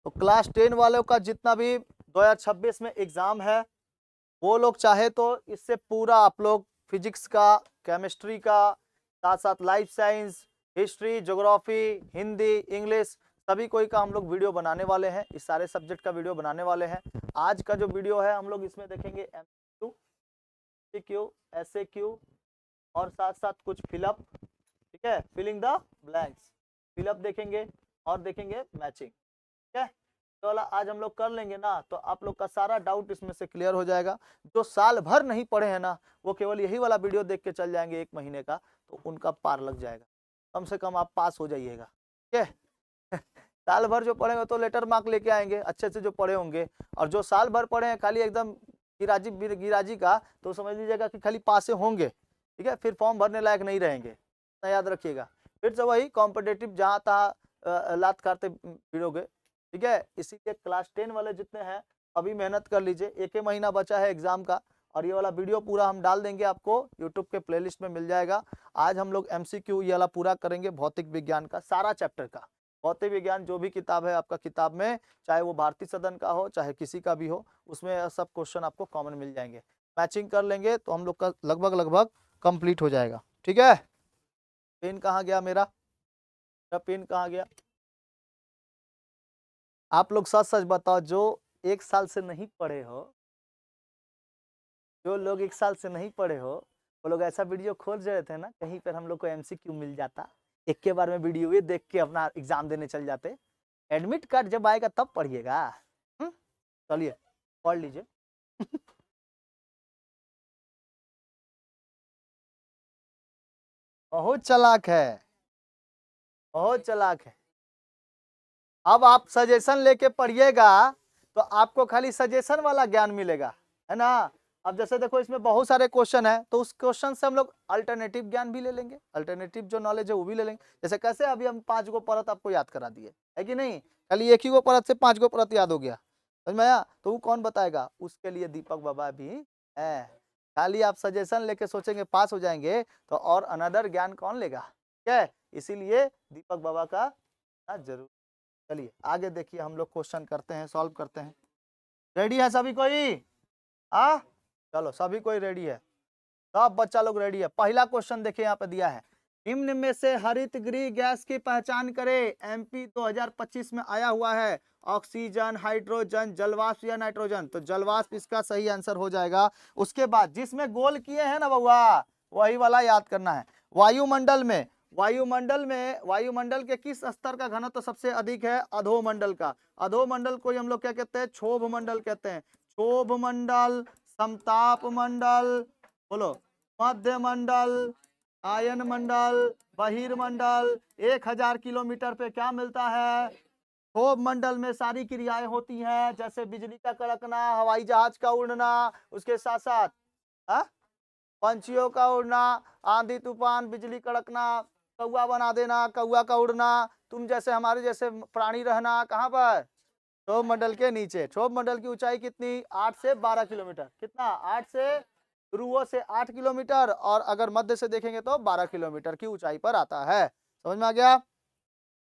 तो क्लास 10 वालों का जितना भी 2026 में एग्जाम है, वो लोग चाहे तो इससे पूरा आप लोग फिजिक्स का, केमिस्ट्री का, साथ साथ life science, history, geography, Hindi, English, सभी कोई का हम लोग वीडियो बनाने वाले हैं। इस सारे सब्जेक्ट का वीडियो बनाने वाले हैं। आज का जो वीडियो है हम लोग इसमें देखेंगे एमसीक्यू, सीक्यू, एसएक्यू और साथ साथ कुछ फिलअप, ठीक है, फिलिंग द ब्लैंक्स, फिलअप देखेंगे और देखेंगे मैचिंग, ठीक है। तो वाला आज हम लोग कर लेंगे ना, तो आप लोग का सारा डाउट इसमें से क्लियर हो जाएगा। जो साल भर नहीं पढ़े हैं ना, वो केवल यही वाला वीडियो देख के चल जाएंगे 1 महीने का, तो उनका पार लग जाएगा। कम से कम आप पास हो जाइएगा, ठीक है। साल भर जो पढ़ेंगे तो लेटर मार्क लेके आएंगे अच्छे से जो पढ़े होंगे, और जो साल भर पढ़े हैं खाली एकदम गिराजी गिराजी का, तो समझ लीजिएगा कि खाली पासे होंगे, ठीक है, फिर फॉर्म भरने लायक नहीं रहेंगे, याद रखिएगा। फिर से वही कॉम्पिटेटिव जहाँ तहाँ लात काटते फिरोगे, ठीक है। इसीलिए क्लास 10 वाले जितने हैं अभी मेहनत कर लीजिए, 1 महीना बचा है एग्जाम का, और ये वाला वीडियो पूरा हम डाल देंगे, आपको यूट्यूब के प्लेलिस्ट में मिल जाएगा। आज हम लोग एमसीक्यू ये वाला पूरा करेंगे, भौतिक विज्ञान का सारा चैप्टर का। भौतिक विज्ञान जो भी किताब है आपका, किताब में चाहे वो भारतीय सदन का हो चाहे किसी का भी हो, उसमें सब क्वेश्चन आपको कॉमन मिल जाएंगे। मैचिंग कर लेंगे तो हम लोग का लगभग कंप्लीट हो जाएगा, ठीक है। पेन कहाँ गया मेरा पेन कहाँ गया? आप लोग सच सच बताओ, जो 1 साल से नहीं पढ़े हो, जो लोग 1 साल से नहीं पढ़े हो, वो लोग ऐसा वीडियो खोज रहे थे ना, कहीं पर हम लोग को एमसीक्यू मिल जाता, एक के बार में वीडियो ये देख के अपना एग्जाम देने चल जाते। एडमिट कार्ड जब आएगा तब पढ़िएगा। चलिए पढ़ लीजिए। बहुत चालाक है, बहुत चालाक है। अब आप सजेशन लेके पढ़िएगा तो आपको खाली सजेशन वाला ज्ञान मिलेगा, है ना। अब जैसे देखो इसमें बहुत सारे क्वेश्चन है, तो उस क्वेश्चन से हम लोग अल्टरनेटिव ज्ञान भी ले लेंगे, अल्टरनेटिव जो नॉलेज है वो भी ले लेंगे। जैसे कैसे अभी हम 5 गो परत आपको याद करा दिए, है कि नहीं, खाली एक ही गो परत से 5 गो परत याद हो गया, समझ में आया। तो वो कौन बताएगा, उसके लिए दीपक बाबा भी है। खाली आप सजेशन लेके सोचेंगे पास हो जाएंगे, तो और अनदर ज्ञान कौन लेगा, ठीक है। इसीलिए दीपक बाबा का जरूर। चलिए आगे देखिए, हम लोग क्वेश्चन करते हैं, सॉल्व करते हैं। रेडी है सभी कोई? हाँ, चलो सभी कोई रेडी है, सब बच्चा लोग रेडी है। पहला क्वेश्चन देखिए यहाँ पे दिया है, निम्न में से हरित गृह गैस की पहचान करें। एमपी 2025 में आया हुआ है, ऑक्सीजन, हाइड्रोजन, जलवाष्प या नाइट्रोजन। तो जलवाष्प इसका सही आंसर हो जाएगा। उसके बाद जिसमें गोल किए हैं ना बउआ, वही वाला याद करना है। वायुमंडल में, वायुमंडल के किस स्तर का घनत्व सबसे अधिक है? अधोमंडल का। अधोमंडल को हम लोग क्या कहते हैं? क्षोभ मंडल कहते हैं। क्षोभ मंडल, समताप मंडल, बोलो, मध्य मंडल, आयन मंडल, बहिर्मंडल। 1000 किलोमीटर पे क्या मिलता है? क्षोभ मंडल में सारी क्रियाएं होती हैं, जैसे बिजली का कड़कना, हवाई जहाज का उड़ना, उसके साथ साथ पंछियों का उड़ना, आंधी तूफान, बिजली कड़कना, कौआ बना देना, कौआ का उड़ना, तुम जैसे हमारे जैसे प्राणी रहना, कहाँ पर? क्षोभ मंडल के नीचे। क्षोभ मंडल की ऊंचाई कितनी? 8 से 12 किलोमीटर। कितना? 8 से, ध्रुवों से 8 किलोमीटर, और अगर मध्य से देखेंगे तो 12 किलोमीटर की ऊंचाई पर आता है। समझ में आ गया?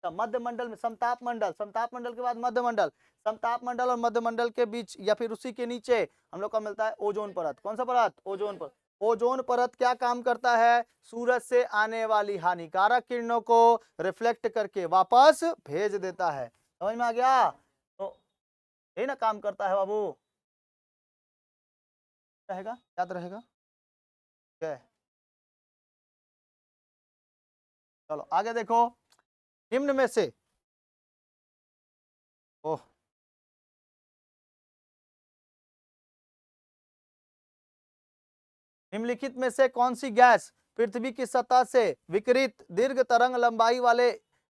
तो मध्य मंडल में समताप मंडल, समताप मंडल के बाद मध्य मंडल, समताप मंडल और मध्य मंडल के बीच या फिर उसी के नीचे हम लोग का मिलता है ओजोन परत। कौन सा परत? ओजोन परत। ओजोन परत क्या काम करता है? सूरज से आने वाली हानिकारक किरणों को रिफ्लेक्ट करके वापस भेज देता है। समझ में आ गया? तो यही ना काम करता है बाबू, रहेगा, याद रहेगा। क्या? चलो आगे देखो, निम्न में से, ओह, निम्नलिखित में से कौन सी गैस पृथ्वी की सतह से विकिरित दीर्घ तरंग लंबाई वाले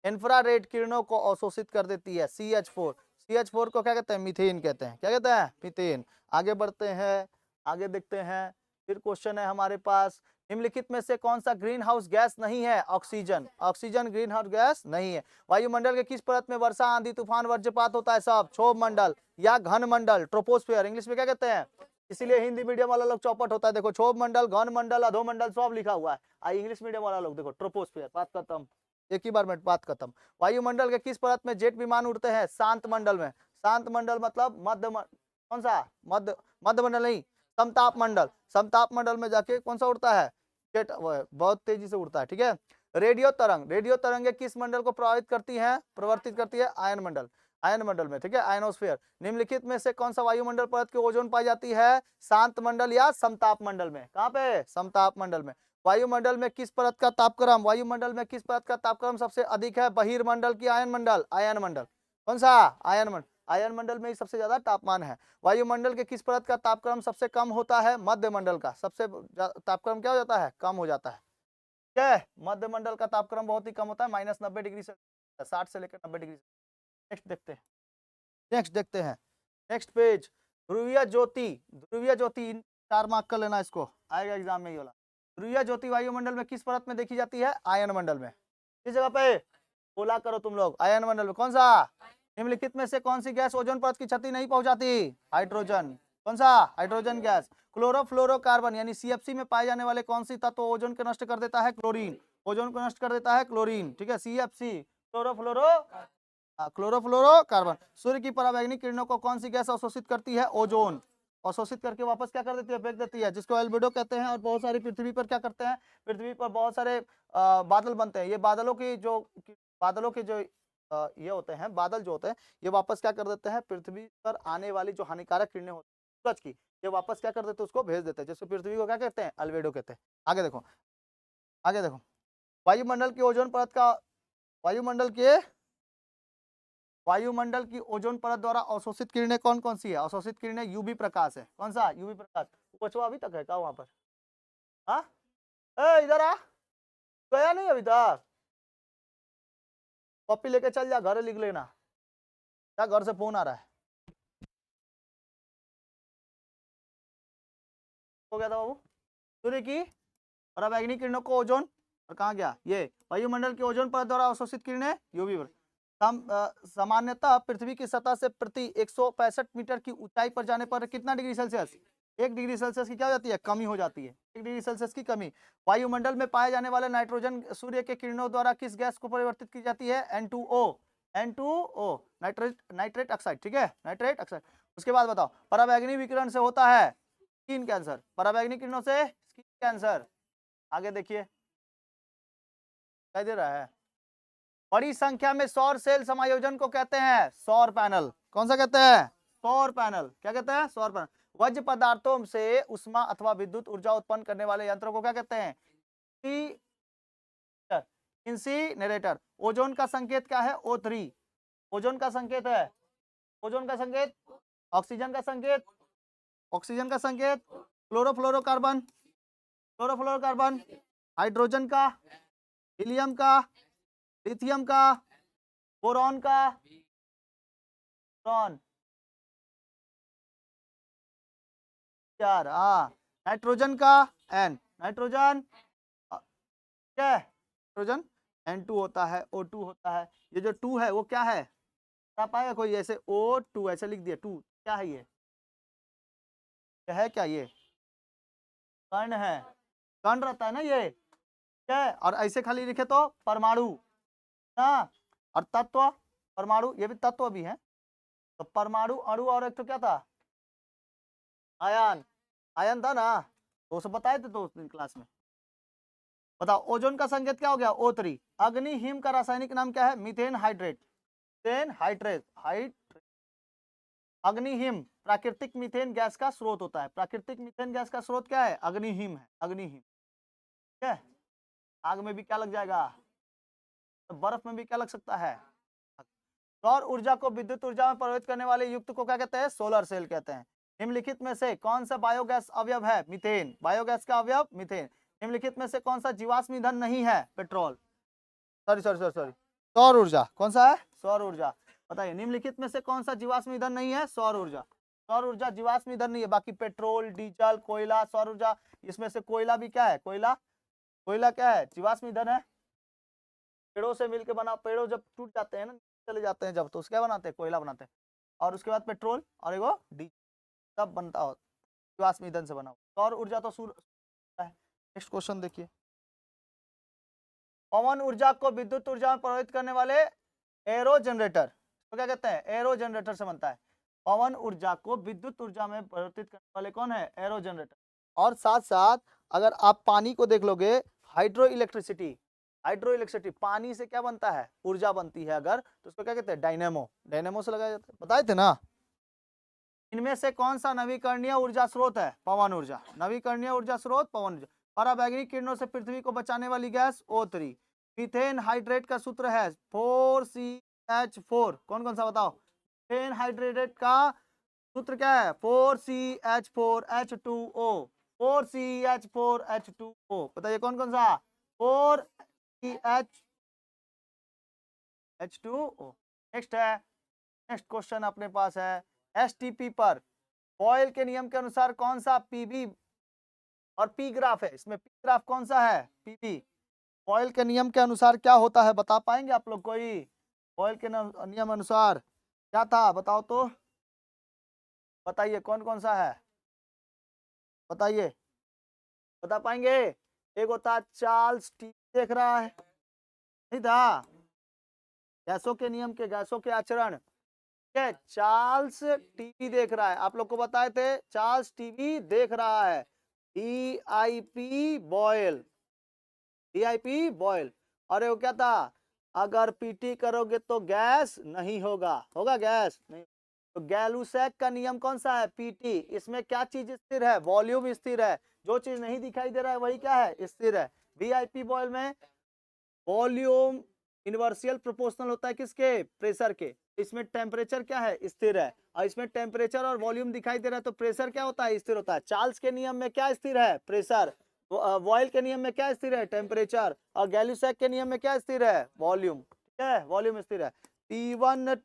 इंफ्रारेड किरणों को अवशोषित कर देती है? CH4। CH4 को क्या कहते हैं? मीथेन कहते हैं। क्या कहते हैं? मीथेन। आगे बढ़ते हैं, आगे देखते हैं। फिर क्वेश्चन है हमारे पास, निम्नलिखित में से कौन सा ग्रीन हाउस गैस नहीं है? Oxygen. Oxygen green house gas नहीं है। वायुमंडल के किस परत में वर्षा, आंधी तूफान, वज्रपात होता है? सब। क्षोभ मंडल या घन मंडल, ट्रोपोस्फियर इंग्लिश में क्या कहते हैं? इसीलिए हिंदी मीडियम वाला लोग चौपट होता है। देखो, क्षोभ मंडल, घन मंडल, अधोमंडल सब लिखा हुआ है। इंग्लिश मीडियम वाला लोग देखो ट्रोपोस्फियर, बात खत्म। एक ही बार में बात खत्म। वायुमंडल के किस परत में जेट विमान उड़ते हैं? शांत मंडल में। शांत मंडल मतलब कौन सा मध्य मंडल नहीं, समताप मंडल। समताप मंडल में जाके कौन सा उड़ता है? जेट बहुत तेजी से उड़ता है। ठीक है। रेडियो तरंगे किस मंडल को प्रवर्तित करती है? आयन मंडल। आयन मंडल में। ठीक है, आयनोस्फीयर। निम्नलिखित में से कौन सा वायुमंडल परत की ओजोन पाई जाती है? शांत मंडल या समताप मंडल में। कहां पे? समताप मंडल में। वायुमंडल में किस परत का तापक्रम सबसे अधिक है? बहिर्मंडल की आयन मंडल? आयन मंडल। कौन सा? आयन मंडल। आयन मंडल में ही सबसे ज्यादा तापमान है। वायुमंडल के किस परत का तापक्रम सबसे कम होता है? मध्य मंडल का। सबसे तापक्रम क्या हो जाता है? कम हो जाता है। ठीक है, मध्य मंडल का तापक्रम बहुत ही कम होता है, -90 डिग्री से 60 से लेकर 90 डिग्री। नेक्स्ट देखते हैं। Next page. ध्रुवीय ज्योति 4 मार्क कर लेना, इसको आएगा एग्जाम में ये वाला। ध्रुवीय ज्योति वायुमंडल में किस परत में देखी जाती है? आयन मंडल में। किस जगह पे? बोला करो तुम लोग, आयन मंडल में। कौन सा? निम्नलिखित में से कौन सी गैस ओजोन परत की क्षति नहीं पहुंचाती? हाइड्रोजन। कौन सा? Hydrogen gas. क्लोरोफ्लोरोकार्बन यानी सीएफसी में पाए जाने वाले कौन सी तत्व ओजोन को नष्ट कर देता है? क्लोरीन। ओजोन को नष्ट कर देता है क्लोरीन। ठीक है, सीएफसी क्लोरोफ्लोरोकार्बन। सूर्य की पराबैंगनी किरणों को कौन सी गैस अवशोषित करती है? ओजोन। अवशोषित करके वापस क्या कर देती है? फेंक देती है, जिसको एल्बिडो कहते हैं। और बहुत सारी पृथ्वी पर क्या करते हैं? पृथ्वी पर बहुत सारे बादल बनते हैं। ये बादलों की जो ये होते हैं, बादल जो होते हैं, ये वापस क्या कर देते हैं? पृथ्वी पर आने वाली जो हानिकारक किरणें होती हैं सूरज की, ये वापस क्या कर देते हैं? उसको भेज देते हैं, जिसको पृथ्वी को क्या कहते हैं? अल्बेडो कहते हैं। आगे देखो। वायुमंडल की ओजोन परत का वायुमंडल की ओजोन परत द्वारा अवशोषित किरणें कौन कौन सी है? अवशोषित किरणें यूवी प्रकाश है। कौन सा? यूवी प्रकाश। बचवा अभी तक है क्या वहां पर? हाँ, इधर आ, गया नहीं अभी तक? कॉपी लेके चल जा, घर लिख लेना। क्या घर से फोन आ रहा है? हो गया था बाबू। सूर्य की पराबैंगनी किरणों को ओजोन, और कहाँ गया ये? वायुमंडल की ओजोन परत द्वारा अवशोषित किरणें यूवी। सामान्यतः पृथ्वी की सतह से प्रति 165 मीटर की ऊंचाई पर जाने पर कितना डिग्री सेल्सियस? 1 डिग्री सेल्सियस की क्या हो जाती है? कमी हो जाती है। 1 डिग्री सेल्सियस की कमी। वायुमंडल में पाए जाने वाले नाइट्रोजन सूर्य के किरणों द्वारा किस गैस को परिवर्तित की जाती है? N2O, nitrate oxide. ठीक है, नाइट्रेट ऑक्साइड। उसके बाद बताओ, पराबैंगनी विकिरण से होता है स्किन कैंसर। पराबैंगनी किरणों से स्किन कैंसर। आगे देखिए, क्या दे रहा है? बड़ी संख्या में सौर सेल समायोजन को कहते हैं सौर पैनल। कौन सा कहते हैं? सौर पैनल। क्या कहते हैं? सौर पैनल। वज्र पदार्थों से उष्मा अथवा विद्युत ऊर्जा उत्पन्न करने वाले यंत्रों को क्या कहते हैं? इंसीनरेटर। ओजोन का संकेत क्या है? O3। ओजोन का संकेत है, ओजोन का संकेत, ऑक्सीजन का संकेत क्लोरोफ्लोरोकार्बन, हाइड्रोजन का, हीलियम का, लिथियम का, बोरॉन का, बोरॉन यार, नाइट्रोजन का नाइट्रोजन, क्या है? नाइट्रोजन N2 होता है, O2 होता है। ये जो 2 है वो क्या है? बता पाएगा कोई? ऐसे O2 ऐसे लिख दिया, 2 क्या है? ये क्या है? क्या ये कण है? कण रहता है ना ये, क्या है? और ऐसे खाली लिखे तो परमाणु ना, और तत्व, परमाणु ये भी तत्व भी है। तो परमाणु, अणु, और एक तो क्या था? आयन। आयन था ना, तो उसे बताए थे तो उस दिन क्लास में। बताओ, ओजोन का संकेत क्या हो गया? O3। अग्नि हिम का रासायनिक नाम क्या है? Methane hydrate. अग्निहिम प्राकृतिक मीथेन गैस का स्रोत होता है। प्राकृतिक मीथेन गैस का स्रोत क्या है? अग्निहिम है, अग्निहिम। ठीक है, आग में भी क्या लग जाएगा? तो बर्फ में भी क्या लग सकता है? सौर ऊर्जा को विद्युत ऊर्जा में परिवर्तित करने वाले युक्त को क्या कहते हैं? सोलर सेल कहते हैं। निम्नलिखित में से कौन सा बायोगैस अवयव है? मीथेन। बायोगैस का अवयव मीथेन। निम्नलिखित में से कौन सा जीवाश्म ईंधन नहीं है? पेट्रोल। सॉरी, सौर ऊर्जा। कौन सा है? सौर ऊर्जा। बताइए, निम्नलिखित में से कौन सा जीवाश्म ईंधन नहीं है? सौर ऊर्जा। सौर ऊर्जा जीवाश्म ईंधन नहीं है। बाकी पेट्रोल, डीजल, कोयला, सौर ऊर्जा, इसमें से कोयला भी क्या है? कोयला क्या है? जीवाश्म ईंधन है। पेड़ों से मिलकर बना, पेड़ों जब टूट जाते हैं ना, चले जाते हैं जब, तो उसके क्या बनाते हैं? कोयला बनाते हैं। और उसके बाद पेट्रोल और एगो डीजल, सब बनता हो जीवाश्म ईंधन से बना। सौर ऊर्जा तो सूर्य है। नेक्स्ट क्वेश्चन देखिए। पवन ऊर्जा को विद्युत ऊर्जा में परिवर्तित करने वाले एरो जनरेटर, तो क्या कहते हैं, एरो जनरेटर से बनता है। पवन ऊर्जा को विद्युत ऊर्जा में परिवर्तित करने वाले कौन है, एरो जनरेटर। और साथ साथ अगर आप पानी को देख लोगे, हाइड्रो इलेक्ट्रिसिटी, हाइड्रो इलेक्ट्रिसिटी पानी से क्या बनता है, ऊर्जा बनती है अगर, तो उसको क्या कहते हैं, डायनेमो, डायनेमो से लगाया जाता है, बताए थे ना। इनमें से कौन सा नवीकरणीय ऊर्जा स्रोत है, पवन ऊर्जा, नवीकरणीय ऊर्जा स्रोत पवन ऊर्जा। पराबैंगनी किरणों से पृथ्वी को बचाने वाली गैस O3। मीथेन हाइड्रेट का सूत्र है 4CH4, कौन कौन सा बताओ, मीथेन हाइड्रेट का सूत्र क्या है, 4CH4H2O, 4CH4H2O, बताइए कौन कौन सा, 4CH2O। नेक्स्ट है, नेक्स्ट क्वेश्चन अपने पास है, एसटीपी पर बॉयल के नियम के अनुसार कौन सा पीबी और पी ग्राफ है, इसमें पी ग्राफ कौन सा है, पीबी। बॉयल के नियम के अनुसार क्या होता है, बता पाएंगे आप लोग कोई, बॉयल के नियम अनुसार क्या था, बताओ तो, बताइए कौन कौन सा है, बताइए, बता पाएंगे। एक होता चार्ल्स टी, देख रहा है, नहीं था, गैसों के नियम के, गैसों के आचरण, चार्ल्स टीवी देख रहा है, आप लोग को बताए थे, चार्ल्स टीवी देख रहा है, DIP बॉयल, DIP बॉयल। अरे वो क्या था, अगर पीटी करोगे तो गैस नहीं होगा, होगा गैस नहीं। तो गैलुसैक का नियम कौन सा है, पीटी, इसमें क्या चीज स्थिर है, वॉल्यूम स्थिर है, जो चीज नहीं दिखाई दे रहा है वही क्या है, स्थिर है। VIP बॉयल में वॉल्यूम इनवर्सियल प्रोपोर्शनल होता है किसके, प्रेशर के, इसमें टेम्परेचर क्या है, स्थिर है, और इसमें टेम्परेचर और वॉल्यूम दिखाई दे रहा है तो प्रेशर क्या होता है, स्थिर होता है। चार्ल्स के नियम में क्या स्थिर है, प्रेशर, बॉयल के नियम में क्या स्थिर है, टेम्परेचर, और गैलुसैक के नियम में क्या स्थिर है, वॉल्यूम, ठीक है, वॉल्यूम स्थिर है। P1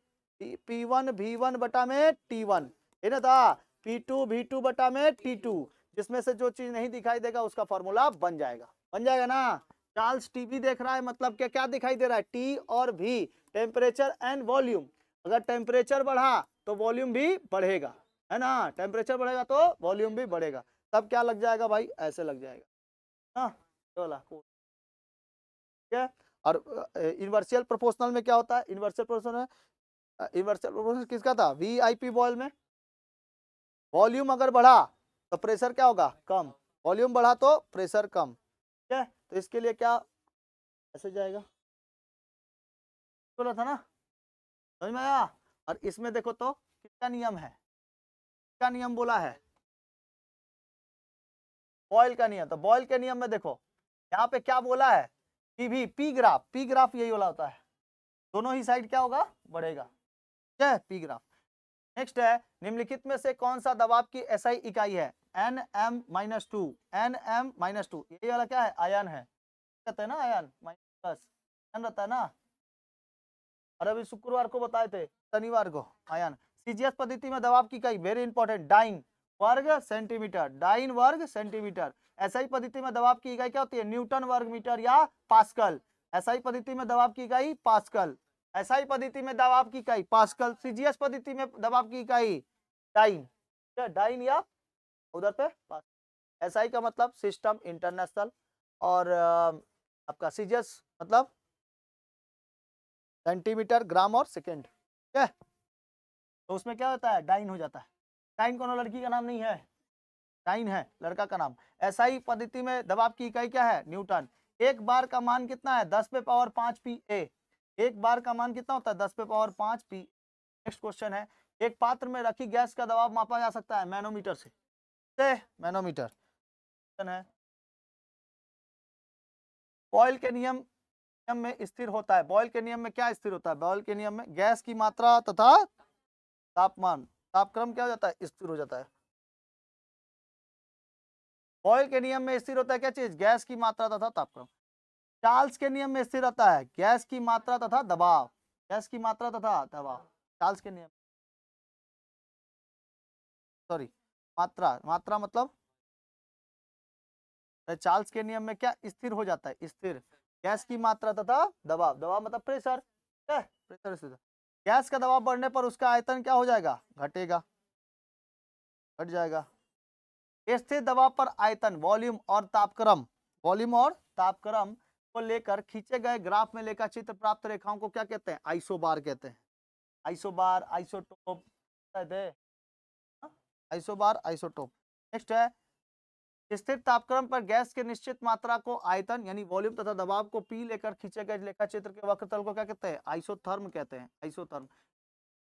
V1 बटा में T1, है ना था, P2 V2 बटा में T2, जिसमें से जो चीज नहीं दिखाई देगा उसका फॉर्मूला बन जाएगा, बन जाएगा ना। चार्ल्स टीवी देख रहा है मतलब क्या, क्या दिखाई दे रहा है, टी और भी, टेम्परेचर एंड वॉल्यूम, अगर टेम्परेचर बढ़ा तो वॉल्यूम भी बढ़ेगा, है ना, टेम्परेचर बढ़ेगा तो वॉल्यूम भी बढ़ेगा, तब क्या लग जाएगा भाई, ऐसे लग जाएगा ना, चला ठीक है। और इनवर्सियल प्रोपोर्शनल में क्या होता है, इनवर्सियल प्रोपोर्शनल, इनवर्सियल प्रोपोर्शनल किसका था, VIP बॉयल में, वॉल्यूम अगर बढ़ा तो प्रेशर क्या होगा, कम, वॉल्यूम बढ़ा तो प्रेशर कम, ठीक है। तो इसके लिए क्या, ऐसे जाएगा, बोला था ना, समझ में आया। और इसमें देखो तो किसका नियम है, किसका नियम बोला है, बॉयल का नियम। तो बॉयल के नियम में देखो यहाँ पे क्या बोला है, पी ग्राफ, पी ग्राफ यही वाला होता है, दोनों ही साइड क्या होगा, बढ़ेगा, ठीक है, पी ग्राफ। नेक्स्ट है, निम्नलिखित में से कौन सा दबाव की SI इकाई है, Nm-2, Nm-2, यही वाला क्या है, आयन है, कहते हैं ना, आयन माइनस आयन रहता है ना, और अभी शुक्रवार को बताए थे, शनिवार को आयन। CGS पद्धति में दबाव की इकाई, वेरी इंपॉर्टेंट, डाइन वर्ग सेंटीमीटर, डाइन वर्ग सेंटीमीटर। SI पद्धति में दबाव की इकाई क्या होती है, न्यूटन वर्ग मीटर या पास्कल, SI पद्धति में दबाव की इकाई पास्कल, SI पद्धति में दबाव की इकाई पास्कल, CGS पद्धति में दबाव की इकाई डाइन, डाइन या उधर पे पास। SI का मतलब सिस्टम इंटरनेशनल, और आपका CGS मतलब सेंटीमीटर, ग्राम और सेकेंड, ठीक है। तो उसमें क्या होता है, डाइन हो जाता है, डाइन कोनो लड़की का नाम नहीं है, डाइन है लड़का का नाम। SI पद्धति में दबाव की इकाई क्या है, न्यूटन। एक बार का मान कितना है, 10 पे पावर 5 PA, एक बार का मान कितना होता है, 10 पे पावर 5 PA। नेक्स्ट क्वेश्चन है, एक पात्र में रखी गैस का दबाव मापा जा सकता है मैनोमीटर से, मैनोमीटर है। बॉयल के नियम में स्थिर होता है, बॉयल के नियम में क्या स्थिर होता है, बॉयल के नियम में गैस की मात्रा तथा तापमान, तापक्रम क्या हो जाता है, स्थिर हो जाता है। बॉयल के नियम में स्थिर होता है क्या चीज, गैस की मात्रा तथा तापक्रम। चार्ल्स के नियम में स्थिर रहता है गैस की मात्रा तथा दबाव, गैस की मात्रा तथा दबाव, चार्ल्स के नियम, सॉरी, मात्रा, मात्रा मतलब चार्ल्स के नियम में क्या स्थिर हो जाता है, स्थिर, गैस की मात्रा तथा दबाव, दबाव मतलब प्रेशर, प्रेशर स्थिर। गैस का दबाव बढ़ने पर उसका आयतन क्या हो जाएगा, घटेगा, घट जाएगा। स्थिर दबाव पर आयतन, वॉल्यूम और तापक्रम, वॉल्यूम और तापक्रम को लेकर खींचे गए ग्राफ में लेखा चित्र प्राप्त रेखाओं को क्या कहते हैं? आइसोबार कहते हैं। Isobar, isotope, isobar, isotope. Next है, स्थिर तापक्रम पर गैस के निश्चित मात्रा को आयतन यानी वॉल्यूम तथा दबाव को पी लेकर खींचे गए लेखा चित्र के वक्रतल को क्या कहते हैं? आइसोथर्म कहते हैं, आइसोथर्म।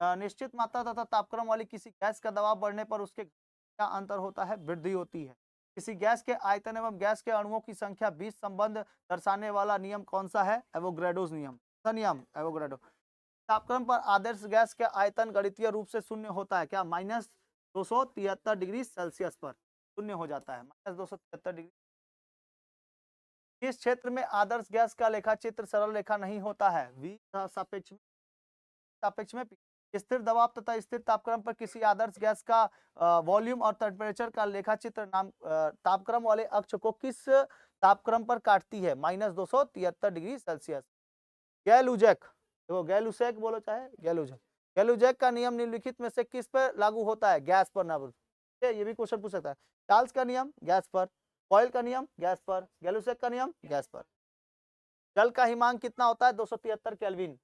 निश्चित मात्रा तथा तापक्रम वाली किसी गैस का दबाव बढ़ने पर उसके क्या अंतर होता है? वृद्धि होती है। किसी गैस के आयतन एवं गैस के अणुओं की संख्या बीच संबंध दर्शाने वाला नियम कौन सा है? एवोग्रेडोस नियम। नियम एवोग्रेडो। तापक्रम पर आदर्श गैस के आयतन गणितीय रूप से शून्य होता है क्या? -273 डिग्री सेल्सियस पर शून्य हो जाता है, -273 डिग्री। इस क्षेत्र में आदर्श गैस का लेखा चित्र सरल रेखा नहीं होता है। V सापेक्ष में स्थिर दबाव तथा स्थिर तापक्रम पर किसी आदर्श गैस का वॉल्यूम और टेम्परेचर का लेखा चित्र नाम तापक्रम वाले अक्ष को किस तापक्रम पर काटती है? -273 डिग्री सेल्सियस। गैलुजैक, देखो गैलुसैक बोलो चाहे गैलुजैक। गैलुजैक का नियम निम्नलिखित में से किस पर लागू होता है? गैस पर ना। ये भी क्वेश्चन पूछ सकता है। चार्ल्स का नियम गैस पर, बॉयल का नियम गैस पर, गैलुसैक का नियम गैस पर। जल का हिमांक कितना होता है? 273 केल्विन।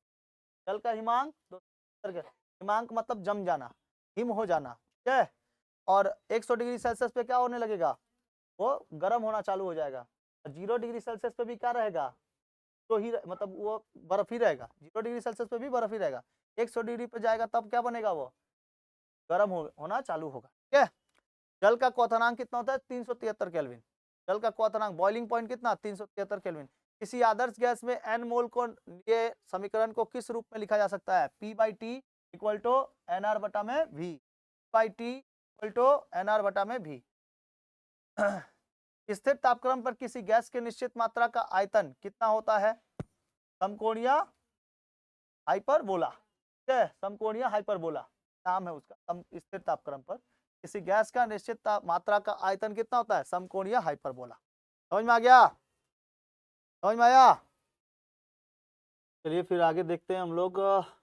जल का हिमांक 273, हिमांक मतलब जम जाना, हिम हो जाना, ठीक है। और 100 डिग्री सेल्सियस पे क्या होने लगेगा? वो गर्म होना चालू हो जाएगा। 0 डिग्री सेल्सियस पे भी क्या रहेगा? तो ही मतलब वो बर्फ ही रहेगा। 0 डिग्री सेल्सियस पे भी बर्फ ही रहेगा। 100 डिग्री पे जाएगा तब क्या बनेगा? वो गर्म होना चालू होगा, ठीक है। जल का क्वथनांक कितना होता है? 373 केल्विन। जल का क्वथनांक बॉइलिंग पॉइंट कितना? 373 केल्विन। किसी आदर्श गैस में n मोल को ये समीकरण को किस रूप में लिखा जा सकता है? P/T इक्वल टू NR बटा में V। P/T equal to NR बटा में V। स्थिर तापक्रम पर किसी गैस के निश्चित मात्रा का आयतन कितना होता है? समकोणीय हाइपरबोला, ठीक है। समकोणीय हाइपरबोला नाम है उसका। स्थिर तापक्रम पर किसी गैस का निश्चित मात्रा का आयतन कितना होता है? समकोणीय हाइपरबोला। समझ में आ गया? समझ में आया? चलिए फिर आगे देखते हैं हम लोग।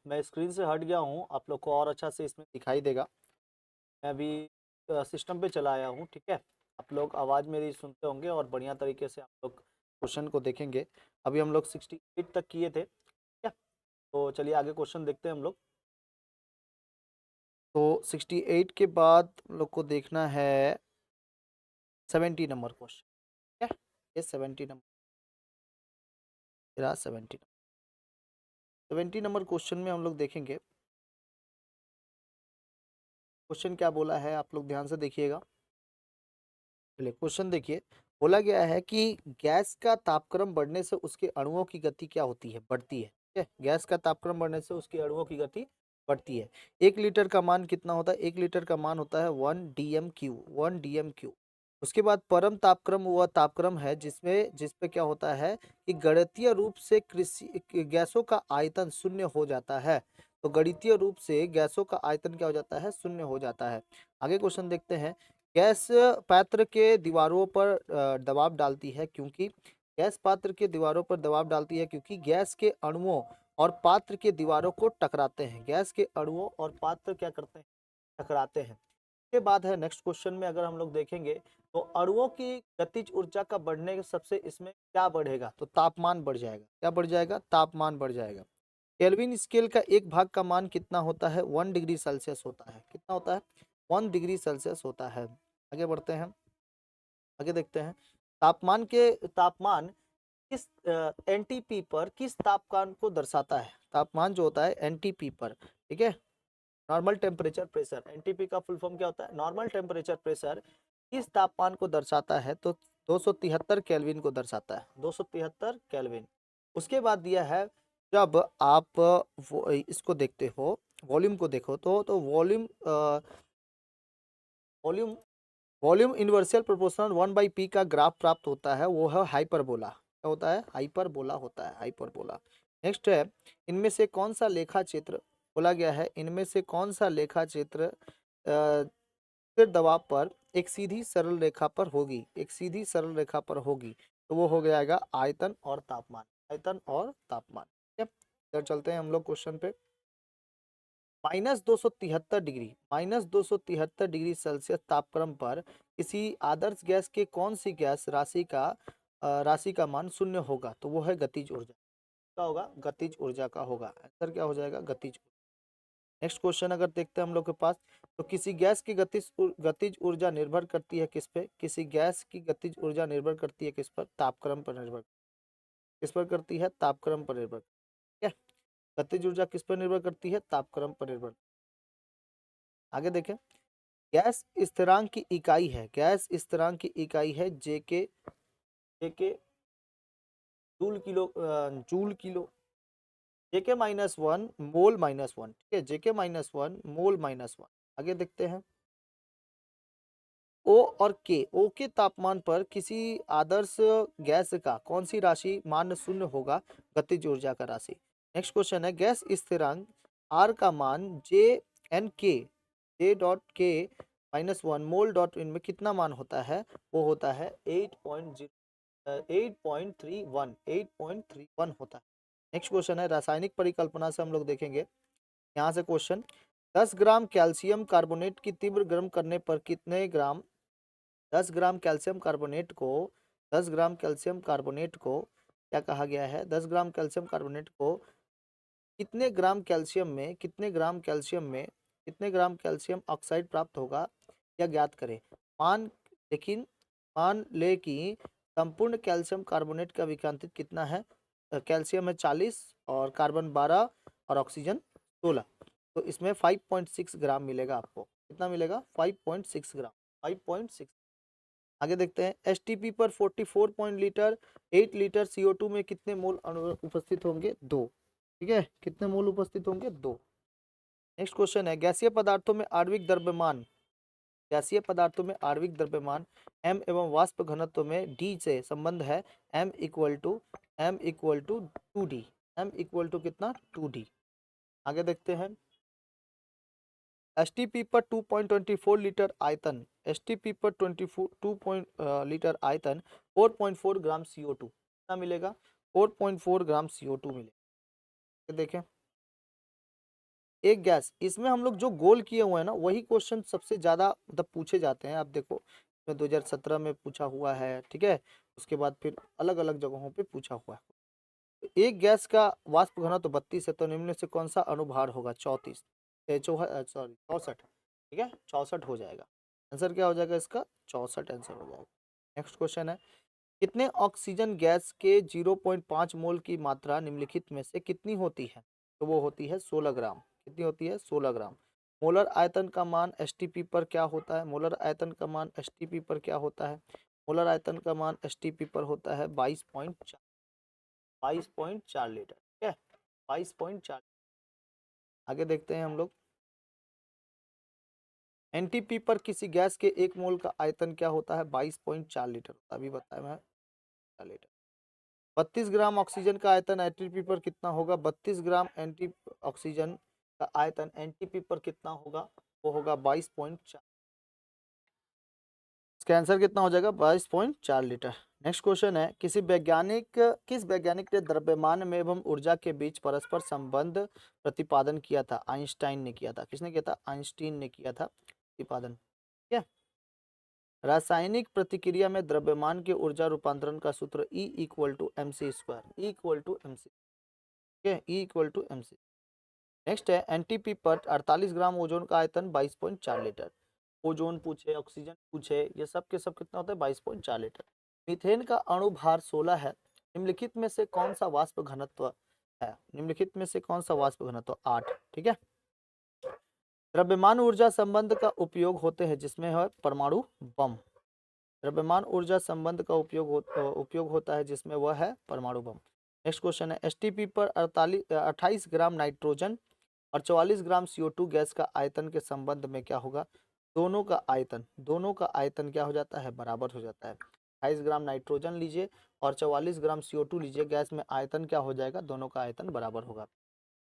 मैं स्क्रीन से हट गया हूँ, आप लोग को और अच्छा से इसमें दिखाई देगा। मैं अभी सिस्टम पे चला आया हूँ, ठीक है। आप लोग आवाज़ मेरी सुनते होंगे और बढ़िया तरीके से आप लोग क्वेश्चन को देखेंगे। अभी हम लोग 68 तक किए थे, ठीक है। तो चलिए आगे क्वेश्चन देखते हैं हम लोग। तो 68 के बाद हम लोग को देखना है 70 नंबर क्वेश्चन, ठीक है। ये 70 नंबर, 70 नंबर क्वेश्चन में हम लोग देखेंगे क्वेश्चन क्या बोला है। आप लोग ध्यान से देखिएगा। चलिए क्वेश्चन देखिए। बोला गया है कि गैस का तापक्रम बढ़ने से उसके अणुओं की गति क्या होती है? बढ़ती है, ठीक है। गैस का तापक्रम बढ़ने से उसके अणुओं की गति बढ़ती है। 1 लीटर का मान कितना होता है? 1 लीटर का मान होता है 1 DMQ, 1 DMQ। उसके बाद परम तापक्रम वह तापक्रम है जिसपे क्या होता है कि गणितीय रूप से कृषि गैसों का आयतन शून्य हो जाता है। तो गणितीय रूप से गैसों का आयतन क्या हो जाता है? शून्य हो जाता है। आगे क्वेश्चन देखते हैं। गैस पात्र के दीवारों पर दबाव डालती है क्योंकि गैस पात्र के दीवारों पर दबाव डालती है क्योंकि गैस के अणुओं और पात्र के दीवारों को टकराते हैं। गैस के अणुओं और पात्र क्या करते हैं? टकराते हैं। के बाद है नेक्स्ट क्वेश्चन में अगर हम लोग देखेंगे तो अणुओं की गतिज ऊर्जा का बढ़ने के सबसे इसमें क्या बढ़ेगा? तो तापमान बढ़ जाएगा। क्या बढ़ जाएगा? तापमान बढ़ जाएगा। केल्विन स्केल का एक भाग का मान कितना होता है? 1 डिग्री सेल्सियस होता है। कितना होता है? 1 डिग्री सेल्सियस होता है। आगे बढ़ते हैं, आगे देखते हैं। तापमान किस एनटीपी पर किस तापमान को दर्शाता है? तापमान जो होता है एनटीपी पर, ठीक है, नॉर्मल टेम्परेचर प्रेशर। एनटीपी का फुल फॉर्म क्या होता है? नॉर्मल टेम्परेचर प्रेशर किस तापमान को दर्शाता है? तो 273 केल्विन को दर्शाता है, 273 केल्विन। उसके बाद दिया है जब आप इसको देखते हो, वॉल्यूम को देखो तो वॉल्यूम वॉल्यूम इनवर्सल प्रोपोर्शनल 1/p का ग्राफ प्राप्त होता है, वो है हाइपरबोला। क्या होता है? हाइपरबोला होता है, हाइपरबोला। नेक्स्ट है, इनमें से कौन सा लेखा चित्र बोला गया है? इनमें से कौन सा लेखा चित्र स्थिर दबाव पर एक सीधी सरल रेखा पर होगी? एक सीधी सरल रेखा पर होगी तो वो हो जाएगा आयतन और तापमान। आयतन और तापमान, ठीक है। इधर चलते हैं हम लोग क्वेश्चन पे। -273 डिग्री सेल्सियस तापक्रम पर किसी आदर्श गैस के कौन सी गैस राशि का राशि का मान शून्य होगा तो वो है गतिज ऊर्जा। क्या होगा? गतिज ऊर्जा का होगा। आंसर क्या हो जाएगा? गतिज। नेक्स्ट क्वेश्चन अगर देखते हैं हम लोग के पास, तो किसी गैस की गतिज ऊर्जा निर्भर करती है किस पे? किसी गैस की गतिज ऊर्जा निर्भर करती है किस पर? तापक्रम पर निर्भर। किस पर करती है? तापक्रम पर निर्भर। ठीक है, गतिज ऊर्जा किस पर निर्भर करती है? तापक्रम पर निर्भर। आगे देखें, गैस स्थिरांक की इकाई है, गैस स्थिरांक की इकाई है जेके। जेके जूल किलो, जूल किलो। जेके -1 मोल -1। ठीक है, जेके -1 मोल -1। आगे देखते हैं, ओ और के, ओ के तापमान पर किसी आदर्श गैस का कौन सी राशि मान शून्य होगा? गतिज ऊर्जा का राशि। नेक्स्ट क्वेश्चन है, गैस स्थिरांक आर का मान जे एन के, जे डॉट के -1 मोल डॉट इन में कितना मान होता है? वो होता है 8.31 होता है। नेक्स्ट क्वेश्चन है, रासायनिक परिकल्पना से हम लोग देखेंगे यहाँ से क्वेश्चन, 10 ग्राम कैल्शियम कार्बोनेट की तीव्र गर्म करने पर कितने ग्राम, 10 ग्राम कैल्शियम कार्बोनेट को, 10 ग्राम कैल्शियम कार्बोनेट को क्या कहा गया है? 10 ग्राम कैल्शियम कार्बोनेट को कितने ग्राम कैल्शियम में, कितने ग्राम कैल्शियम में कितने ग्राम कैल्शियम ऑक्साइड प्राप्त होगा, या ज्ञात करें। मान, लेकिन मान ले कि संपूर्ण कैल्शियम कार्बोनेट का विकांतित कितना है? कैल्शियम है 40 और कार्बन 12 और ऑक्सीजन 16, तो इसमें 5.6 ग्राम मिलेगा आपको। कितना मिलेगा? 5.6 ग्राम, 5.6। आगे देखते हैं, एसटीपी पर 44 पॉइंट लीटर 8 लीटर CO2 में कितने मोल अणु उपस्थित होंगे? 2। ठीक है, कितने मोल उपस्थित होंगे? 2। नेक्स्ट क्वेश्चन है, गैसीय पदार्थों में आणविक द्रव्यमान, गैसीय पदार्थों में आणविक द्रव्यमान m एवं वाष्प घनत्व में d से संबंध है, m equal to 2d, m equal to कितना? 2d। आगे देखते हैं, एसटीपी पर 2.24 लीटर आयतन, एसटीपी पर 2 लीटर आयतन 4.4 ग्राम CO2 कितना मिलेगा? 4.4 ग्राम CO2 मिलेगा। देखें, एक गैस, इसमें हम लोग जो गोल किए हुए हैं ना, वही क्वेश्चन सबसे ज्यादा मतलब पूछे जाते हैं। आप देखो, 2017 में पूछा हुआ है, ठीक है, उसके बाद फिर अलग अलग जगहों पे पूछा हुआ है। एक गैस का वाष्प घनत्व 32 है, तो निम्न में से कौन सा अनुभार होगा? 34, सॉरी 64। ठीक है, 64 हो जाएगा। आंसर क्या हो जाएगा इसका? 64 आंसर हो जाएगा। नेक्स्ट क्वेश्चन है, कितने ऑक्सीजन गैस के 0.5 मोल की मात्रा निम्नलिखित में से कितनी होती है? तो वो होती है 16 ग्राम। कितनी होती है? 16 ग्राम। मोलर आयतन का मान एसटीपी पर क्या होता है? मोलर आयतन का मान एसटीपी पर क्या होता है? मोलर आयतन का मान एसटीपी पर होता है 22.4, 22.4 लीटर। ठीक है, 22.4। आगे देखते हैं हम लोग, एनटीपी पर किसी गैस के 1 मोल का आयतन क्या होता है? 22.4 लीटर। अभी बताया मैं, 4 लीटर। 32 ग्राम ऑक्सीजन का आयतन एनटीपी पर कितना होगा? 32 ग्राम एंटी ऑक्सीजन का आयतन एनटीपी पर कितना होगा? वो होगा 22.4। इसका आंसर कितना हो जाएगा? 22.4 लीटर। नेक्स्ट क्वेश्चन है, किस वैज्ञानिक ने द्रव्यमान में एवं ऊर्जा के बीच परस्पर संबंध प्रतिपादन किया था? आइंस्टाइन ने किया था। किसने किया था? आइंस्टीन ने किया था प्रतिपादन। ठीक है, रासायनिक प्रतिक्रिया में द्रव्यमान के ऊर्जा रूपांतरण का सूत्र E equal to mc², E equal to mc। ठीक है, E equal to mc। Next है, एनटीपी पर 48 ग्राम ओजोन का आयतन 22.4 लीटर। ओजोन पूछे, ऑक्सीजन पूछे, ये सब के सब कितना होता है? 22.4 लीटर। मीथेन का अणु भार 16 है, निम्नलिखित में से कौन सा वाष्प घनत्व है? निम्नलिखित में से कौन सा वाष्प घनत्व? 8। ठीक है, द्रव्यमान ऊर्जा संबंध का उपयोग होते हैं जिसमें है परमाणु बम। द्रव्यमान ऊर्जा संबंध का उपयोग होता है जिसमें वह है परमाणु बम। नेक्स्ट क्वेश्चन है, एसटीपी पर 28 ग्राम नाइट्रोजन और 44 ग्राम CO2 गैस का आयतन के संबंध में क्या होगा? दोनों का आयतन क्या हो जाता है? बराबर हो जाता है। 28 ग्राम नाइट्रोजन लीजिए और 44 ग्राम CO2 लीजिए, गैस में आयतन क्या हो जाएगा? दोनों का आयतन बराबर होगा।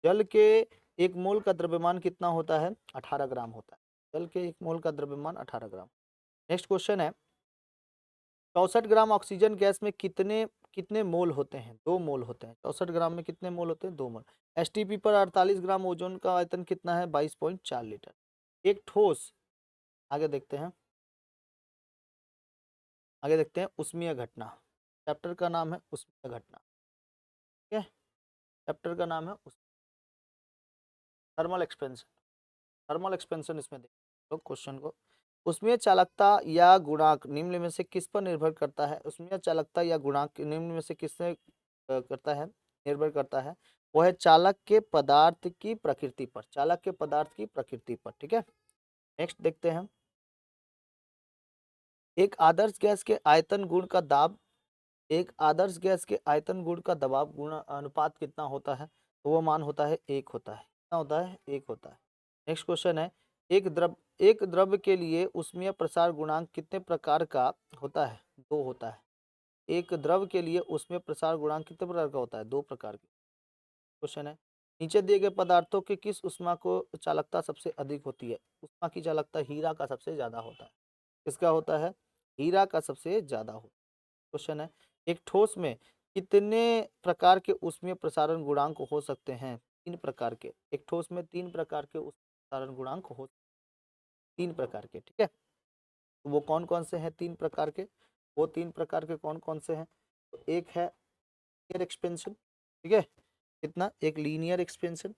जल के 1 मोल का द्रव्यमान कितना होता है? 18 ग्राम होता है। जल के 1 मोल का द्रव्यमान 18 ग्राम। नेक्स्ट क्वेश्चन है, 64 ग्राम ऑक्सीजन गैस में कितने कितने मोल होते हैं? 2 मोल होते हैं। 64 ग्राम में कितने मोल होते हैं? 2 मोल। एसटीपी पर 48 ग्राम ओजोन का आयतन कितना है? 22.4 लीटर। एक ठोस, आगे देखते हैं, आगे देखते हैं, ऊष्मीय घटना। चैप्टर का नाम है उष्मीय घटना। ठीक है, चैप्टर का नाम है थर्मल एक्सपेंशन। थर्मल एक्सपेंशन इसमें देखो क्वेश्चन को। उसमें चालकता या गुणांक निम्न में से किस पर निर्भर करता है? उसमें चालकता या गुणांक निम्न में से किससे करता है, निर्भर करता है? वो है चालक के पदार्थ की प्रकृति पर, चालक के पदार्थ की प्रकृति पर। ठीक है, नेक्स्ट देखते हैं। एक आदर्श गैस के आयतन गुण का दाब, एक आदर्श गैस के आयतन गुण का दबाव गुण अनुपात कितना होता है? तो वो मान होता है 1 होता है। कितना होता है? 1 होता है। नेक्स्ट क्वेश्चन है, एक द्रव्य के लिए ऊष्मीय प्रसार गुणांक कितने प्रकार का होता है? 2 होता है। एक द्रव्य के लिए ऊष्मीय प्रसार गुणांक कितने प्रकार का होता है? 2 प्रकार के। क्वेश्चन है, नीचे दिए गए पदार्थों की किस ऊष्मा को चालकता सबसे अधिक होती है? ऊष्मा की चालकता हीरा का सबसे ज्यादा होता है। किसका होता है? हीरा का सबसे ज्यादा होता है। क्वेश्चन है, एक ठोस में कितने प्रकार के ऊष्मीय प्रसारण गुणांक हो सकते हैं? 3 प्रकार के। एक ठोस में 3 प्रकार के ऊष्मीय प्रसारण गुणांक हो, 3 प्रकार के। ठीक है, तो वो कौन कौन से हैं 3 प्रकार के? वो 3 प्रकार के कौन कौन से हैं? तो एक है लीनियर एक्सपेंशन। ठीक है, कितना? एक लीनियर एक्सपेंशन।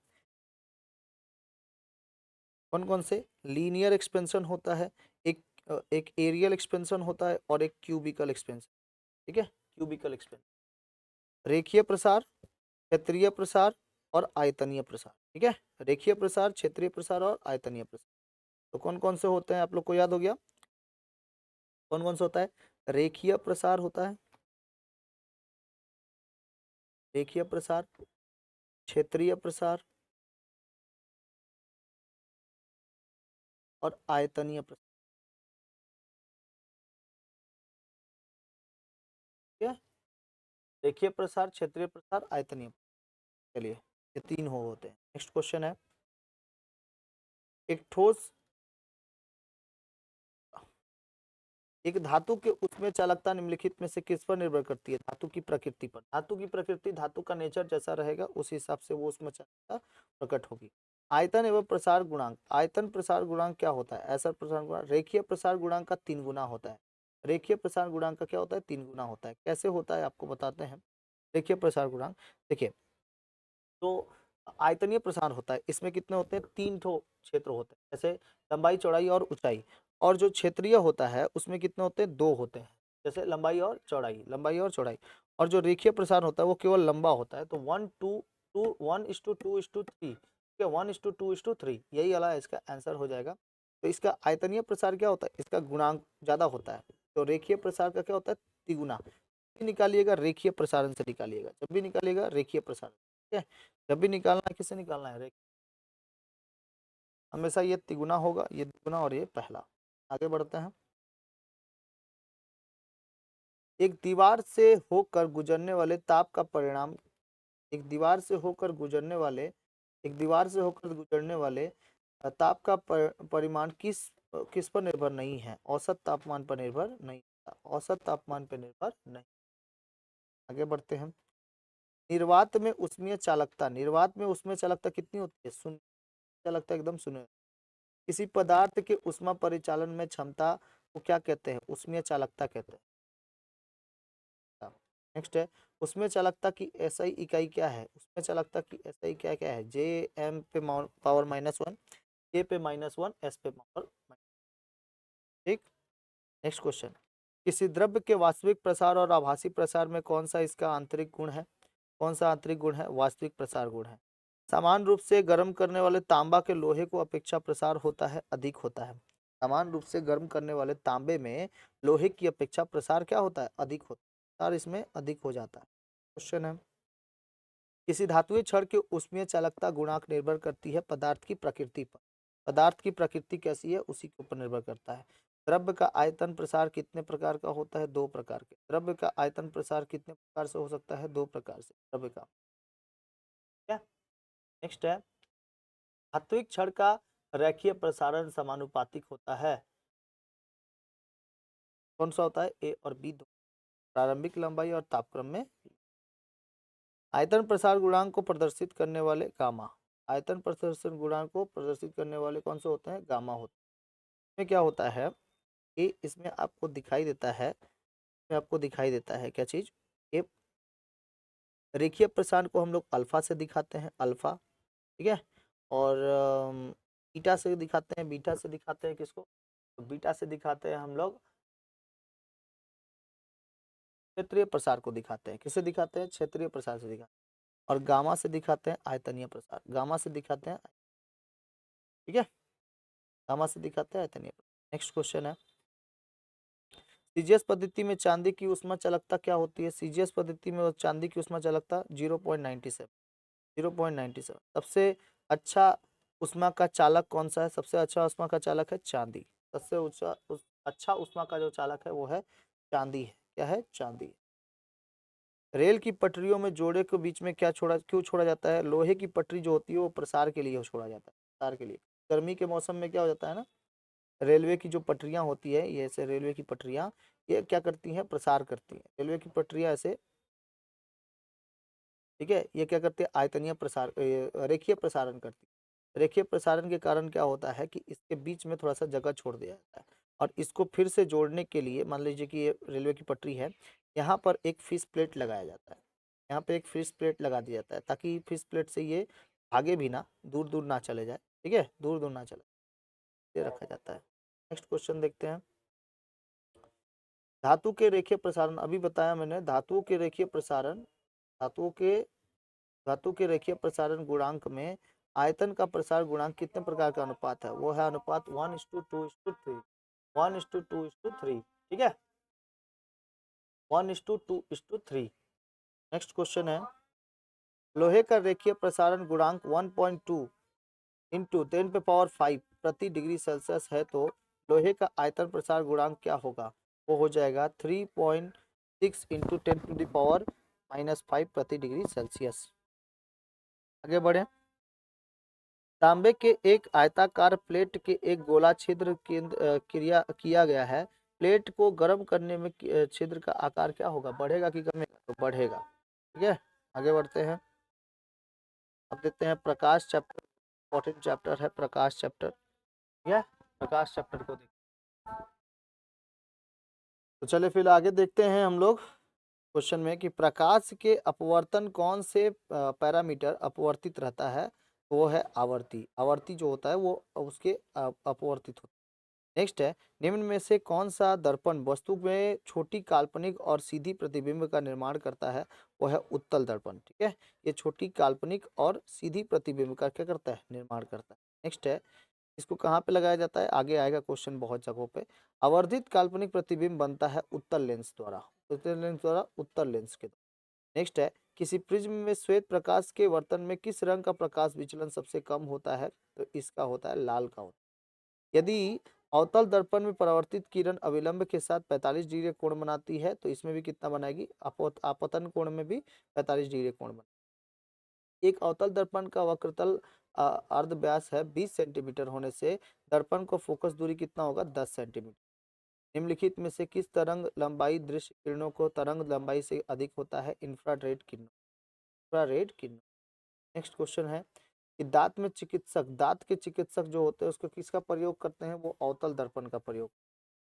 कौन कौन से? लीनियर एक्सपेंशन होता है, एक एक एरियल एक्सपेंशन होता है और एक क्यूबिकल एक्सपेंशन। ठीक है, क्यूबिकल एक्सपेंशन। रेखीय प्रसार, क्षेत्रीय प्रसार और आयतनीय प्रसार। ठीक है, रेखीय प्रसार, क्षेत्रीय प्रसार और आयतनीय प्रसार। तो कौन कौन से होते हैं? आप लोग को याद हो गया कौन कौन सा होता है? रेखीय प्रसार होता है, रेखीय प्रसार, क्षेत्रीय प्रसार और आयतनीय प्रसार। ठीक है, रेखीय प्रसार, क्षेत्रीय प्रसार, आयतनीय प्रसार। चलिए, ये 3 हो होते हैं। नेक्स्ट क्वेश्चन है, एक ठोस, एक धातु के उसमें चालकता निम्नलिखित में से किस पर निर्भर करती है? धातु की प्रकृति पर। धातु की प्रकृति, धातु का नेचर जैसा रहेगा उस हिसाब से वो उसमें चालकता प्रकट होगी। आयतन एवं प्रसार गुणांक, आयतन प्रसार गुणांक क्या होता है? ऐसा प्रसार गुणांक रेखीय प्रसार गुणांक का 3 गुना होता है। रेखीय प्रसार गुणांक का क्या होता है? 3 गुना होता है। कैसे होता है आपको बताते हैं। रेखीय प्रसार गुणांक देखिए, तो आयतनीय प्रसार होता है, इसमें कितने होते हैं? 3 ठो क्षेत्र होते हैं, जैसे लंबाई, चौड़ाई और ऊंचाई। और जो क्षेत्रीय होता है उसमें कितने होते हैं? 2 होते हैं, जैसे लंबाई और चौड़ाई, लंबाई और चौड़ाई। और जो रेखीय प्रसार होता है वो केवल लंबा होता है। तो 1:2:1:2:3, ठीक है, 1:2:3, यही वाला इसका आंसर हो जाएगा। तो इसका आयतनीय प्रसार क्या होता है? इसका गुणांक ज्यादा होता है। तो रेखीय प्रसार का क्या होता है? तिगुना। निकालिएगा रेखीय प्रसारण से निकालिएगा, जब भी निकालिएगा रेखीय प्रसारण। ठीक है, जब भी निकालना है किससे निकालना है? रेखीय। हमेशा ये तिगुना होगा, ये दुगुना और ये पहला। आगे बढ़ते हैं। एक दीवार से होकर गुजरने वाले ताप का परिणाम, एक दीवार से होकर गुजरने वाले, एक दीवार से होकर गुजरने वाले ताप का परिमाण किस किस पर निर्भर नहीं है? औसत तापमान पर निर्भर नहीं, औसत तापमान पर निर्भर नहीं। आगे बढ़ते हैं। निर्वात में उष्मीय चालकता, निर्वात में उष्मीय चालकता कितनी होती है? शून्य चालकता, एकदम शून्य। किसी पदार्थ के उष्मा परिचालन में क्षमता को क्या कहते हैं? उष्मीय चालकता कहते हैं। नेक्स्ट है, उसमें चालकता की एसआई इकाई क्या है? उसमें चालकता की एसआई क्या क्या है? जे एम पे पावर -1, के पे -1, एस पे पावर। ठीक, नेक्स्ट क्वेश्चन, किसी द्रव्य के वास्तविक प्रसार और आभासी प्रसार में कौन सा इसका आंतरिक गुण है? कौन सा आंतरिक गुण है? वास्तविक प्रसार गुण है। समान रूप से गर्म करने वाले तांबा के लोहे को अपेक्षा प्रसार होता है, अधिक होता है। समान रूप से गर्म करने वाले तांबे में लोहे की अपेक्षा प्रसार क्या होता है? अधिक होता है, प्रसार इसमें अधिक हो जाता है। क्वेश्चन है, किसी धातुई छड़ की ऊष्मीय चालकता गुणांक निर्भर करती है पदार्थ की प्रकृति पर। पदार्थ की प्रकृति कैसी है उसी के ऊपर निर्भर करता है। द्रव्य का आयतन प्रसार कितने प्रकार का होता है? 2 प्रकार के। द्रव्य का आयतन प्रसार कितने प्रकार से हो सकता है? 2 प्रकार से द्रव्य का। क्या, नेक्स्ट है, धात्विक छड़ का रेखीय प्रसारण समानुपातिक होता है। कौन सा होता है? ए और बी दो, प्रारंभिक लंबाई और तापक्रम में। आयतन प्रसार गुणांक को प्रदर्शित करने वाले गामा, आयतन प्रदर्शन गुणांक को प्रदर्शित करने वाले कौन से होते हैं? गामा होते हैं। इसमें क्या होता है कि इसमें आपको दिखाई देता है, इसमें आपको दिखाई देता है क्या चीज? ये रेखीय प्रसारण को हम लोग अल्फा से दिखाते हैं, अल्फा, ठीक है। और बीटा से दिखाते हैं, बीटा से दिखाते हैं किसको, तो बीटा से दिखाते हैं हम लोग क्षेत्रीय प्रसार को दिखाते हैं। किसे दिखाते हैं, क्षेत्रीय प्रसार से दिखाते हैं। और गामा से दिखाते हैं आयतनीय प्रसार, गामा से दिखाते हैं, ठीक है, गामा से दिखाते हैं आयतनीय। नेक्स्ट क्वेश्चन है, सीजीएस पद्धति में चांदी की उष्मा चालकता क्या होती है। सीजीएस पद्धति में चांदी की उष्मा चालकता 0.97, 0.97। सबसे अच्छा उष्मा का चालक कौन सा है, सबसे अच्छा उष्मा का चालक है चांदी। सबसे अच्छा उष्मा का जो चालक है वो है चांदी है। क्या है, चांदी। रेल की पटरियों में जोड़े के बीच में क्या क्यों छोड़ा जाता है। लोहे की पटरी जो होती है वो प्रसार के लिए छोड़ा जाता है, प्रसार के लिए। गर्मी के मौसम में क्या हो जाता है ना, रेलवे की जो पटरियां होती है, ये ऐसे रेलवे की पटरियां ये क्या करती हैं, प्रसार करती हैं। रेलवे की पटरियां ऐसे, ठीक है, ये क्या करते हैं, आयतनीय प्रसार, रेखीय प्रसारण करती है। रेखीय प्रसारण के कारण क्या होता है कि इसके बीच में थोड़ा सा जगह छोड़ दिया जाता है, और इसको फिर से जोड़ने के लिए मान लीजिए कि ये रेलवे की पटरी है, यहाँ पर एक फिश प्लेट लगाया जाता है, यहाँ पे एक फिश प्लेट लगा दिया जाता है, ताकि फिश प्लेट से ये भागे भी ना, दूर दूर ना चले जाए, ठीक है, दूर दूर ना चले, ये रखा जाता है। नेक्स्ट क्वेश्चन देखते हैं, धातु के रेखीय प्रसारण, अभी बताया मैंने, धातुओं के रेखीय प्रसारण, धातुओं के धातु के रेखीय प्रसारण गुणांक में आयतन का प्रसार गुणांक कितने प्रकार का अनुपात है, वो है अनुपात 1:2:3, 1:2:3, ठीक है, 1:2:3। नेक्स्ट क्वेश्चन है, लोहे का रेखीय प्रसारण गुणांक 1.2 इंटू 10⁵ प्रति डिग्री सेल्सियस है, तो लोहे का आयतन प्रसार गुणांक क्या होगा, वो हो जाएगा 3.6 इंटू 10⁻⁻5 प्रति डिग्री सेल्सियस। आगे बढ़े, तांबे के एक आयताकार प्लेट के एक गोला छिद्र केंद्र क्रिया किया गया है। प्लेट को गर्म करने में छिद्र का आकार क्या होगा, बढ़ेगा कि कमेगा, तो बढ़ेगा, ठीक है। आगे बढ़ते हैं, अब देखते हैं प्रकाश चैप्टर, इंपॉर्टेंट चैप्टर है प्रकाश चैप्टर, ठीक है, प्रकाश चैप्टर को देखते हैं। तो चले फिर आगे देखते हैं हम लोग क्वेश्चन में कि प्रकाश के अपवर्तन कौन से पैरामीटर अपवर्तित रहता है, तो वो है आवर्ती, आवर्ती जो होता है वो उसके अपवर्तित होता है। नेक्स्ट है, निम्न में से कौन सा दर्पण वस्तु में छोटी काल्पनिक और सीधी प्रतिबिंब का निर्माण करता है, वो है उत्तल दर्पण, ठीक है, ये छोटी काल्पनिक और सीधी प्रतिबिंब का क्या करता है, निर्माण करता है। नेक्स्ट है, इसको कहाँ पे लगाया जाता है, आगे आएगा क्वेश्चन बहुत जगहों पे। आवर्धित काल्पनिक प्रतिबिंब बनता है उत्तल लेंस द्वारा, उत्तल लेंस द्वारा, उत्तल लेंस के द्वारा। नेक्स्ट है, किसी प्रिज्म में श्वेत प्रकाश के वर्तन में किस रंग का प्रकाश विचलन सबसे कम होता है, तो इसका होता है लाल का होता है। यदि अवतल दर्पण में परावर्तित किरण अविलंब के साथ 45 डिग्री कोण बनाती है, तो इसमें भी कितना बनाएगी, आपतन कोण में भी 45 डिग्री कोण बनाएगी। एक अवतल दर्पण का वक्रतल अर्ध व्यास है 20 सेंटीमीटर होने से दर्पण को फोकस दूरी कितना होगा, 10 सेंटीमीटर। निम्नलिखित में से किस तरंग लंबाई दृश्य किरणों को तरंग लंबाई से अधिक होता है, इंफ्रारेड किरणों, इंफ्रारेड किरणों। नेक्स्ट क्वेश्चन है कि दांत के चिकित्सक जो होते हैं उसको किसका प्रयोग करते हैं, वो अवतल दर्पण का प्रयोग।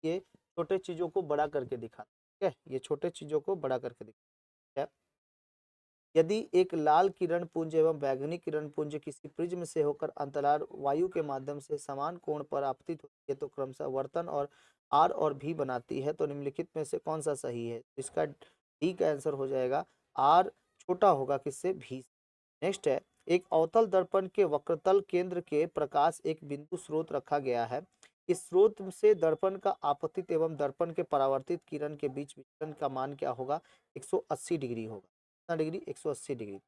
ये छोटे चीजों को बड़ा करके दिखाते हैं, ठीक है, ये छोटे चीजों को बड़ा करके दिखाते हैं। यदि एक लाल किरण पुंज एवं बैगनी किरण पुंज किसी प्रिज्म से होकर अंतराल वायु के माध्यम से समान कोण पर आपतित होती है, तो क्रमशः वर्तन और आर और भी बनाती है, तो निम्नलिखित में से कौन सा सही है, इसका डी का आंसर हो जाएगा आर छोटा होगा किससे, भी। नेक्स्ट है, एक अवतल दर्पण के वक्रतल केंद्र के प्रकाश एक बिंदु स्रोत रखा गया है। इस स्रोत से दर्पण का आपतित एवं दर्पण के परावर्तित किरण के बीच विचलन का मान क्या होगा, 180 डिग्री होगा। कितना डिग्री, 180 डिग्री।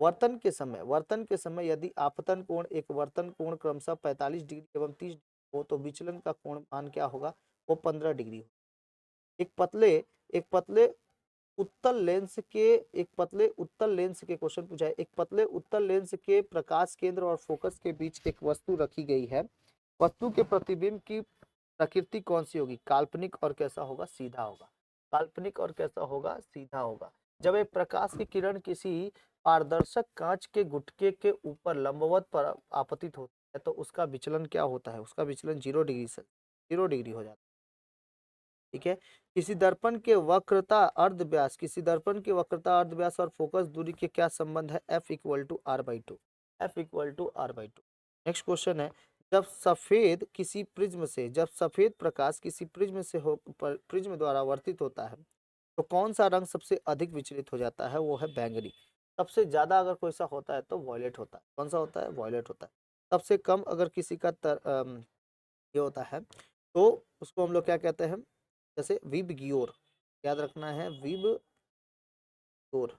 वर्तन के समय यदि आपतन कोण एक वर्तन कोण क्रमशः 45 डिग्री एवं 30 डिग्री हो, तो विचलन का कोण मान क्या होगा, वो 15 डिग्री हो। एक पतले एक पतले उत्तल लेंस के क्वेश्चन पूछा है, एक पतले उत्तल लेंस के प्रकाश केंद्र और फोकस के बीच एक वस्तु रखी गई है। वस्तु के प्रतिबिंब की प्रकृति कौन सी होगी, काल्पनिक और कैसा होगा, सीधा होगा, काल्पनिक और कैसा होगा, सीधा होगा। जब एक प्रकाश की किरण किसी पारदर्शक कांच के गुटके के ऊपर लंबवत पर आपतित होती है, तो उसका विचलन क्या होता है, उसका विचलन 0 डिग्री से 0 डिग्री हो जाता है। ठीक है। किसी दर्पण के वक्रता अर्धव्यास, किसी दर्पण के वक्रता अर्धव्यास और फोकस दूरी के क्या संबंध है? F equal to R by two, F equal to R by two. Next question है, जब सफेद किसी प्रिज्म से, जब सफेद प्रकाश किसी प्रिज्म से हो प्रिज्म द्वारा वर्तित होता है तो कौन सा रंग सबसे अधिक विचलित हो जाता है? वो है बैंगनी। सबसे ज्यादा अगर कोई सा होता है तो वॉयलेट होता है। कौन सा होता है? वॉयलेट होता है। सबसे कम अगर किसी का ये होता है तो उसको हम लोग क्या कहते हैं? जैसे विब गियोर, याद रखना है, विब गियोर।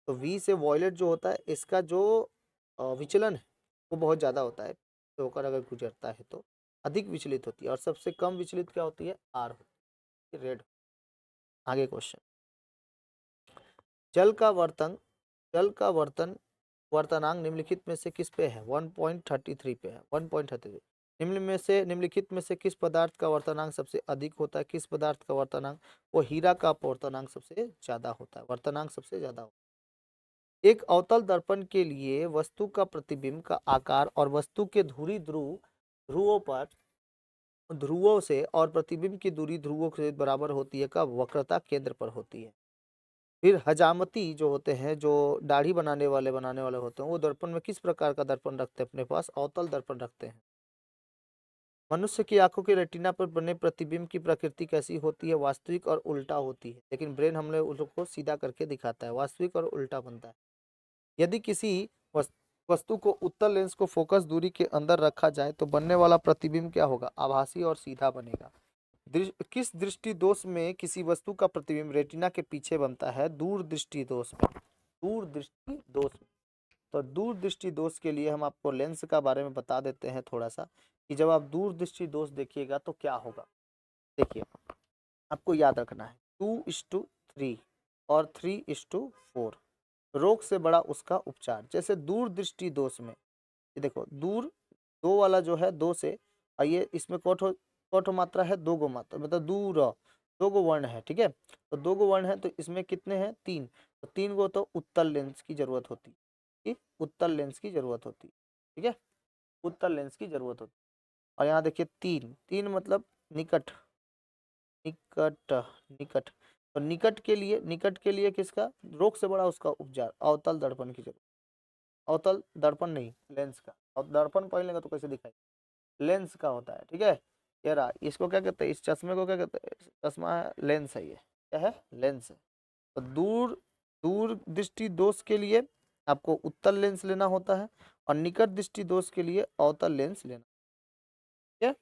तो वी से वॉयलेट जो होता है इसका जो विचलन है वो बहुत ज़्यादा होता है, तो होकर अगर गुजरता है तो अधिक विचलित होती है, और सबसे कम विचलित क्या होती है? आर होती है, रेड। आगे क्वेश्चन, जल का वर्तन, जल का वर्तन वर्तनांक निम्नलिखित में से किस पे है? 1.33 पे है, 1.33। निम्नलिखित में से किस पदार्थ का वर्तनांक सबसे अधिक होता है? किस पदार्थ का वर्तनांक? वो हीरा का वर्तनांक सबसे ज्यादा होता है, वर्तनांक सबसे ज्यादा होता है। एक अवतल दर्पण के लिए वस्तु का प्रतिबिंब का आकार और वस्तु के धुरी ध्रुवों पर, ध्रुवों से और प्रतिबिंब की दूरी ध्रुवों से बराबर होती है, कब? वक्रता केंद्र पर होती है। फिर हजामती जो होते हैं, जो दाढ़ी बनाने वाले होते हैं, वो दर्पण में किस प्रकार का दर्पण रखते हैं? अपने पास अवतल दर्पण रखते हैं। मनुष्य की आंखों के रेटिना पर बने प्रतिबिंब की प्रकृति कैसी होती है? वास्तविक और उल्टा होती है, लेकिन ब्रेन हमने उसको सीधा करके दिखाता है, वास्तविक और उल्टा बनता है। यदि किसी वस्तु को उत्तल लेंस को फोकस दूरी के अंदर रखा जाए तो बनने वाला प्रतिबिंब क्या होगा? आभासी और सीधा बनेगा। किस दृष्टि दोष में किसी वस्तु का प्रतिबिंब रेटिना के पीछे बनता है? दूर दृष्टि दोष में, दूर दृष्टि दोष में। तो दूर दृष्टि दोष के लिए हम आपको लेंस का बारे में बता देते हैं थोड़ा सा, कि जब आप दूर दृष्टि दोष देखिएगा तो क्या होगा। देखिए, आपको याद रखना है 2:3 और 3:4, रोग से बड़ा उसका उपचार। जैसे दूर दृष्टि दोष में, ये देखो, दूर दो वाला जो है, दो से, और ये इसमें कौन मात्रा है? दो गो मात्रा, मतलब दूर, दो गो वर्ण है, ठीक है। तो दो गो वर्ण है तो इसमें कितने हैं? तीन। तो तीन गो तो उत्तल लेंस की जरूरत होती है, ठीक? उत्तल लेंस की जरूरत होती है, ठीक है, उत्तल लेंस की जरूरत होती है। और यहाँ देखिए तीन, तीन मतलब निकट, निकट, निकट। तो निकट के लिए, निकट के लिए किसका? रोग से बड़ा उसका उपचार, अवतल दर्पण की जरूरत। अवतल दर्पण नहीं, लेंस का। और दर्पण पहन लेगा तो कैसे दिखाई? लेंस का होता है, ठीक है। ये रहा, इसको क्या कहते हैं? इस चश्मे को क्या कहते हैं? चश्मा है, लेंस है, ये क्या है? लेंस है। तो दूर, दूर दृष्टि दोष के लिए आपको उत्तल लेंस लेना होता है, और निकट दृष्टि दोष के लिए अवतल लेंस लेना, ठीक है।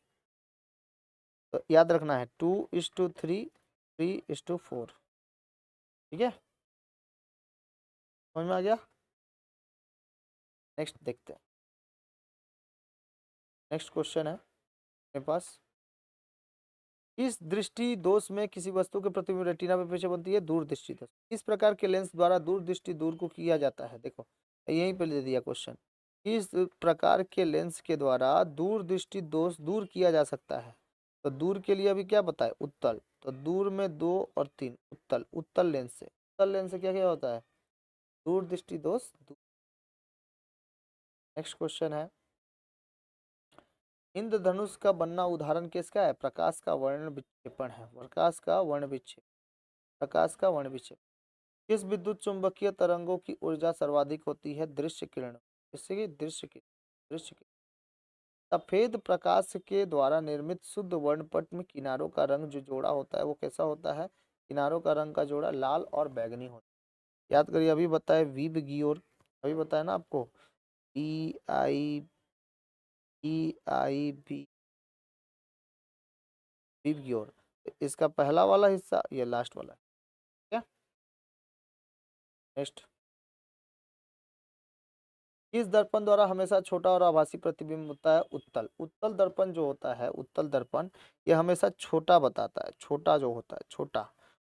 तो याद रखना है 2:3, 3:4, ठीक है, समझ में आ गया? नेक्स्ट देखते हैं। नेक्स्ट क्वेश्चन है मेरे पास, इस दृष्टि दोष में किसी वस्तु के प्रतिबिंब रेटिना पे पीछे बनती है? दूर दृष्टि दोष। इस प्रकार के लेंस द्वारा दूर दृष्टि दूर को किया जाता है? देखो, यहीं पे दे दिया क्वेश्चन, इस प्रकार के लेंस के द्वारा दूर दृष्टि दोष दूर किया जा सकता है। तो दूर के लिए अभी क्या बताए? उत्तल। तो दूर में 2 और 3, उत्तल, उत्तल लेंस से, उत्तल लेंस से क्या क्या होता है? दूर दृष्टि दोष दूर। नेक्स्ट क्वेश्चन है, इंद्रधनुष का बनना उदाहरण किसका है? प्रकाश का वर्ण विक्षेपण है, प्रकाश का वर्ण विक्षेपण, प्रकाश का वर्ण विक्षेपण। किस विद्युत चुंबकीय तरंगों की ऊर्जा सर्वाधिक होती है? दृश्य किरण, इससे की दृश्य किरण, दृश्य किरण। सफेद प्रकाश के द्वारा निर्मित शुद्ध वर्णपट में किनारों का रंग जो जोड़ा होता है वो कैसा होता है? किनारों का रंग का जोड़ा लाल और बैगनी होता है। याद करिए, अभी बताए वीब गियोर, अभी बताया ना आपको, ई आई वीब गियोर। इसका पहला वाला हिस्सा, ये लास्ट वाला है, क्या? नेक्स्ट, इस दर्पण द्वारा हमेशा छोटा और आभासी प्रतिबिंब होता है? उत्तल, उत्तल दर्पण जो होता है, उत्तल दर्पण, ये हमेशा छोटा बताता है, छोटा जो होता है, छोटा।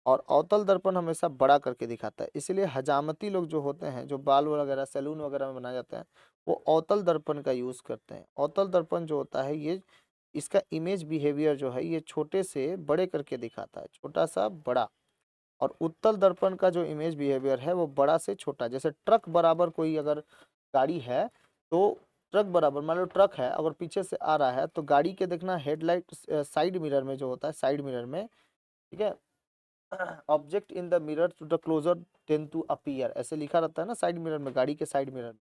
और अवतल दर्पण हमेशा बड़ा करके दिखाता है। इसलिए हजामती लोग जो होते हैं, जो बाल वगैरह सैलून वगैरह में बनाए जाते हैं, वो अवतल दर्पण का यूज करते हैं। अवतल दर्पण जो होता है, ये इसका इमेज बिहेवियर जो है, ये छोटे से बड़े करके दिखाता है, छोटा सा बड़ा। और उत्तल दर्पण का जो इमेज बिहेवियर है वो बड़ा से छोटा। जैसे ट्रक बराबर कोई अगर गाड़ी है, तो ट्रक बराबर, मान लो ट्रक है, अगर पीछे से आ रहा है तो गाड़ी के देखना हेडलाइट, साइड मिरर में जो होता है, साइड मिरर में ठीक है। Object in the mirror to the closer ten to appear, ऐसे लिखा रहता है ना साइड मिरर में, गाड़ी के साइड मिरर में।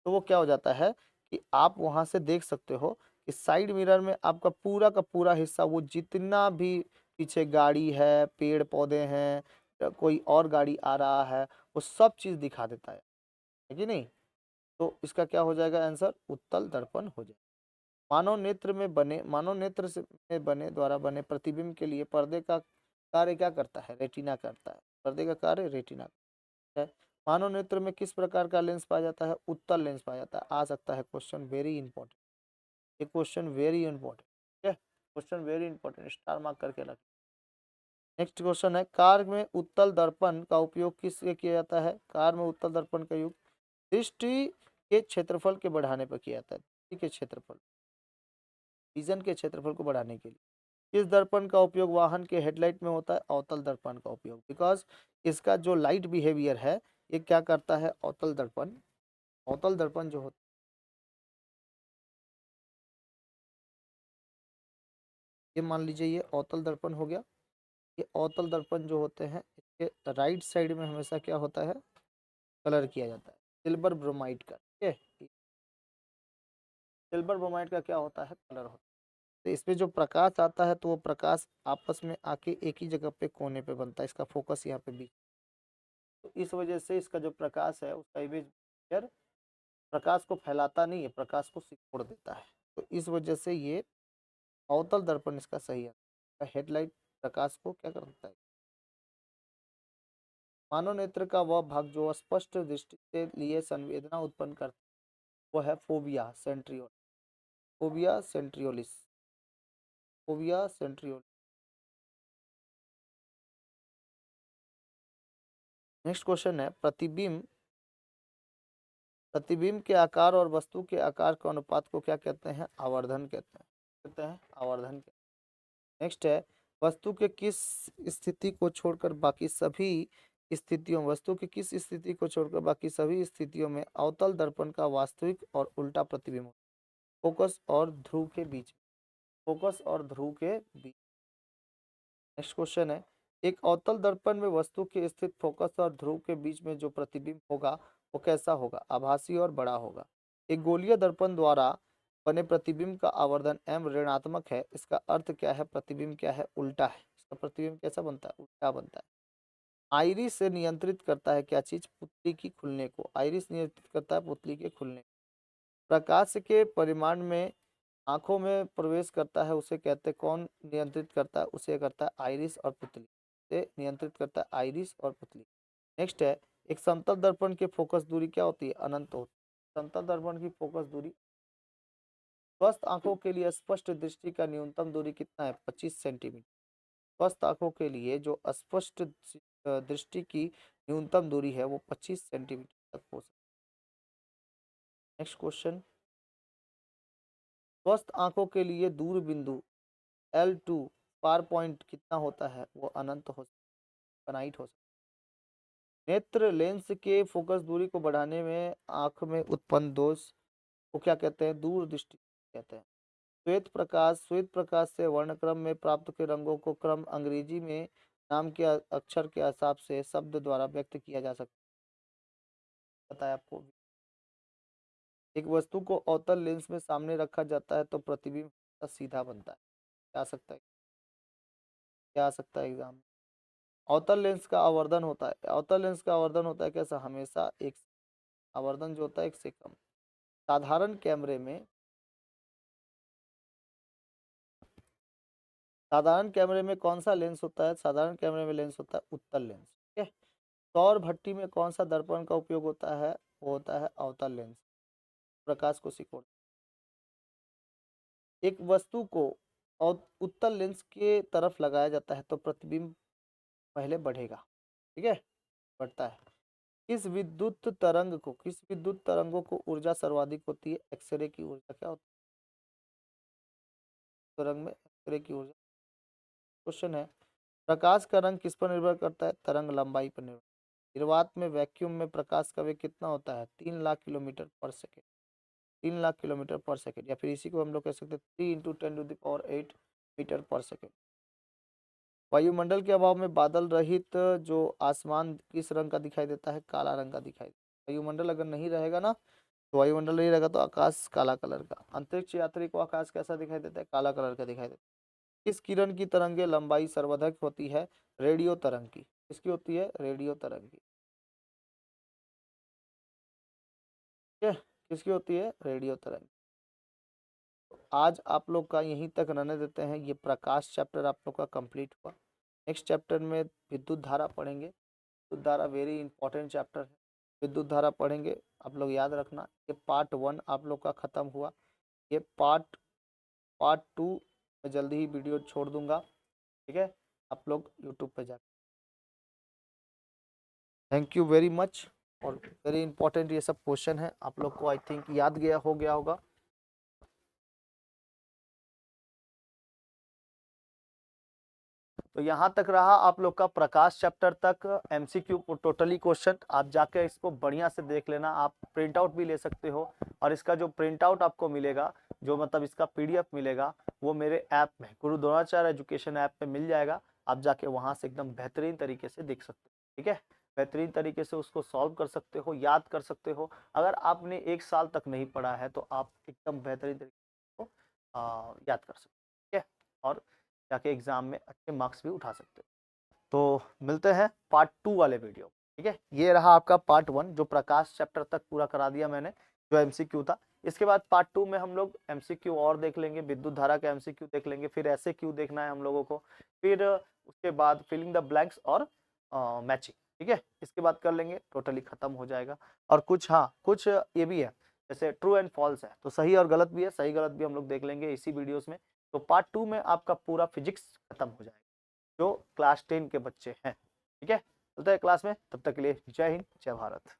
तो वो क्या हो जाता है कि आप वहां से देख सकते हो कि साइड मिरर में आपका पूरा का पूरा हिस्सा, वो जितना भी पीछे गाड़ी है, पेड़ पौधे हैं, या कोई और गाड़ी आ रहा है, वो सब चीज दिखा देता है कि नहीं। तो इसका क्या हो जाएगा आंसर, उत्तल दर्पण हो जाएगा। मानव नेत्र से में बने द्वारा बने प्रतिबिंब के लिए पर्दे का कार्य क्या करता है, रेटिना करता है। पर्दे का कार्य रेटिना है। मानव नेत्र में किस प्रकार का लेंस पाया जाता है, उत्तल लेंस पाया जाता है। आ सकता है क्वेश्चन, वेरी इंपॉर्टेंट, ये क्वेश्चन वेरी इंपॉर्टेंट, ठीक है, question very important, star mark करके रख। नेक्स्ट क्वेश्चन है, कार में उत्तल दर्पण का उपयोग किस लिए किया जाता है। कार में उत्तल दर्पण का उपयोग दृष्टि के क्षेत्रफल के बढ़ाने पर किया जाता है। दृष्टि के क्षेत्रफल, विजन के क्षेत्रफल को बढ़ाने के लिए। किस दर्पण का उपयोग वाहन के हेडलाइट में होता है, अवतल दर्पण का उपयोग, बिकॉज इसका जो लाइट बिहेवियर है ये क्या करता है, अवतल दर्पण। अवतल दर्पण जो होता है, ये मान लीजिए ये अवतल दर्पण हो गया। ये अवतल दर्पण जो होते हैं इसके राइट साइड में हमेशा क्या होता है, कलर किया जाता है सिल्वर ब्रोमाइड का, ठीक है। सिल्वर ब्रोमाइड का क्या होता है, कलर होता है। तो इसमें जो प्रकाश आता है तो वो प्रकाश आपस में आके एक ही जगह पे कोने पे बनता है, इसका फोकस यहाँ पे भी। तो इस वजह से इसका जो प्रकाश है उसका इमेज प्रकाश को फैलाता नहीं है, प्रकाश को सिकोड़ देता है। तो इस वजह से ये अवतल दर्पण इसका सही है। हेडलाइट प्रकाश को क्या करता है। मानव नेत्र का वह भाग जो स्पष्ट दृष्टि के लिए संवेदना उत्पन्न करता है वो है fovea centralis, fovea centralis, fovea centralis. Next question है, प्रतिबिंब, प्रतिबिंब के आकार और वस्तु के आकार के अनुपात को क्या कहते हैं, आवर्धन कहते हैं, कहते हैं आवर्धन। नेक्स्ट है, वस्तु के किस स्थिति को छोड़कर बाकी सभी स्थितियों, वस्तु की किस स्थिति को छोड़कर बाकी सभी स्थितियों में अवतल दर्पण का वास्तविक और उल्टा प्रतिबिंब, फोकस और ध्रुव के बीच, फोकस और ध्रुव के बीच। नेक्स्ट क्वेश्चन है, एक अवतल दर्पण में वस्तु के स्थित फोकस और ध्रुव के बीच में जो प्रतिबिंब होगा वो कैसा होगा, आभासी और बड़ा होगा। एक गोलीय दर्पण द्वारा बने प्रतिबिंब का आवर्धन m ऋणात्मक है, इसका अर्थ क्या है, प्रतिबिंब क्या है, उल्टा है। इसका प्रतिबिंब कैसा बनता है, उल्टा बनता है। आइरिस से नियंत्रित करता है क्या चीज, पुतली की खुलने को। आइरिस नियंत्रित करता है पुतली के खुलने को। प्रकाश के परिमाण में आंखों में प्रवेश करता है उसे कहते हैं, कौन नियंत्रित करता है, उसे करता है आइरिस और पुतली, से नियंत्रित करता है आइरिस और पुतली। नेक्स्ट है, एक समतल दर्पण की फोकस दूरी क्या होती है, अनंत होती है। समतल दर्पण की फोकस दूरी, स्वस्थ आंखों के लिए स्पष्ट दृष्टि का न्यूनतम दूरी कितना है, 25 सेंटीमीटर। स्वस्थ आंखों के लिए जो अस्पष्ट दृष्टि की न्यूनतम दूरी है वो 25 सेंटीमीटर तक हो सकती है। नेक्स्ट क्वेश्चन, स्वस्थ आंखों के लिए दूर बिंदु L2 फार पॉइंट कितना होता है, वो अनंत हो इनफाइनाइट हो सकता है। नेत्र लेंस के फोकस दूरी को बढ़ाने में आंख में उत्पन्न दोष को क्या कहते हैं, दूर दृष्टि कहते हैं। श्वेत प्रकाश से वर्णक्रम में प्राप्त के रंगों को क्रम अंग्रेजी में नाम के अक्षर के हिसाब से शब्द द्वारा व्यक्त किया जा सकता है, पता है आपको। एक वस्तु को अवतल लेंस में सामने रखा जाता है तो प्रतिबिंब सीधा बनता है। क्या आ सकता है, क्या आ सकता है एग्जाम में। अवतल लेंस का आवर्धन होता है, अवतल लेंस का आवर्धन होता है कैसा, हमेशा एक, आवर्धन जो होता है एक से कम। साधारण कैमरे में, साधारण कैमरे में कौन सा लेंस होता है, साधारण कैमरे में लेंस होता है उत्तल लेंस, ठीक है। सौर भट्टी में कौन सा दर्पण का उपयोग होता है, वो होता है अवतल लेंस, प्रकाश को सिकोड़। एक वस्तु को उत्तल लेंस के तरफ लगाया जाता है तो प्रतिबिंब पहले बढ़ेगा, ठीक है, बढ़ता है। किस विद्युत तरंगों को ऊर्जा सर्वाधिक होती है, एक्सरे की ऊर्जा क्या होती है, तरंग में एक्सरे की ऊर्जा। क्वेश्चन है, प्रकाश का रंग किस पर निर्भर करता है, तरंग लंबाई पर निर्भर। निर्वात में वैक्यूम में प्रकाश का वेग कितना होता है, 3 लाख किलोमीटर पर सेकेंड, 3 लाख किलोमीटर पर सेकेंड, या फिर इसी को हम लोग कह सकते हैं 3 × 10⁸ मीटर पर सेकेंड। वायुमंडल के अभाव में बादल रहित जो आसमान किस रंग का दिखाई देता है? काला रंग का दिखाई देता है। वायुमंडल अगर नहीं रहेगा ना, तो वायुमंडल नहीं रहेगा तो आकाश काला कलर का। अंतरिक्ष यात्री को आकाश कैसा दिखाई देता है? काला कलर का दिखाई देता है। किस किरण की तरंगे लंबाई सर्वाधिक होती है? रेडियो तरंग की। किसकी होती है? रेडियो तरंग की। ठीक है, किसकी होती है? रेडियो तरंग। आज आप लोग का यहीं तक रहने देते हैं। ये प्रकाश चैप्टर आप लोग का कंप्लीट हुआ। नेक्स्ट चैप्टर में विद्युत धारा पढ़ेंगे। विद्युत धारा वेरी इंपॉर्टेंट चैप्टर है। विद्युत धारा पढ़ेंगे, आप लोग याद रखना। ये पार्ट 1 आप लोग का खत्म हुआ। ये पार्ट 2 मैं जल्दी ही वीडियो छोड़ दूंगा। ठीक है, आप लोग यूट्यूब पे जाकर। Thank you very much. और वेरी इंपॉर्टेंट ये सब क्वेश्चन है, आप लोग को आई थिंक याद गया होगा। तो यहाँ तक रहा आप लोग का प्रकाश चैप्टर तक एमसीक्यू टोटली क्वेश्चन। आप जाके इसको बढ़िया से देख लेना। आप प्रिंट आउट भी ले सकते हो, और इसका जो प्रिंट आउट आपको मिलेगा, जो मतलब इसका पीडीएफ मिलेगा, वो मेरे ऐप में गुरु द्रोणाचार्य एजुकेशन ऐप पे मिल जाएगा। आप जाके वहां से एकदम बेहतरीन तरीके से देख सकते हो। ठीक है, बेहतरीन तरीके से उसको सॉल्व कर सकते हो, याद कर सकते हो। अगर आपने 1 साल तक नहीं पढ़ा है तो आप एकदम बेहतरीन तरीके से याद कर सकते हो। ठीक है, और जाके एग्जाम में अच्छे मार्क्स भी उठा सकते हो। तो मिलते हैं पार्ट 2 वाले वीडियो। ठीक है, ये रहा आपका पार्ट 1 जो प्रकाश चैप्टर तक पूरा करा दिया मैंने, जो एमसीक्यू था। इसके बाद पार्ट 2 में हम लोग एमसीक्यू और देख लेंगे, विद्युत धारा का एमसीक्यू देख लेंगे, फिर ऐसे क्यू देखना है हम लोगों को, फिर उसके बाद फिलिंग द ब्लैंक्स और मैचिंग। ठीक है, इसके बाद कर लेंगे, टोटली खत्म हो जाएगा। और कुछ, हाँ कुछ ये भी है, जैसे ट्रू एंड फॉल्स है, तो सही और गलत भी है, सही गलत भी हम लोग देख लेंगे इसी वीडियोस में। तो पार्ट 2 में आपका पूरा फिजिक्स खत्म हो जाएगा, जो क्लास 10 के बच्चे हैं। ठीक है, चलते हैं क्लास में, तब तक के लिए जय हिंद जय भारत।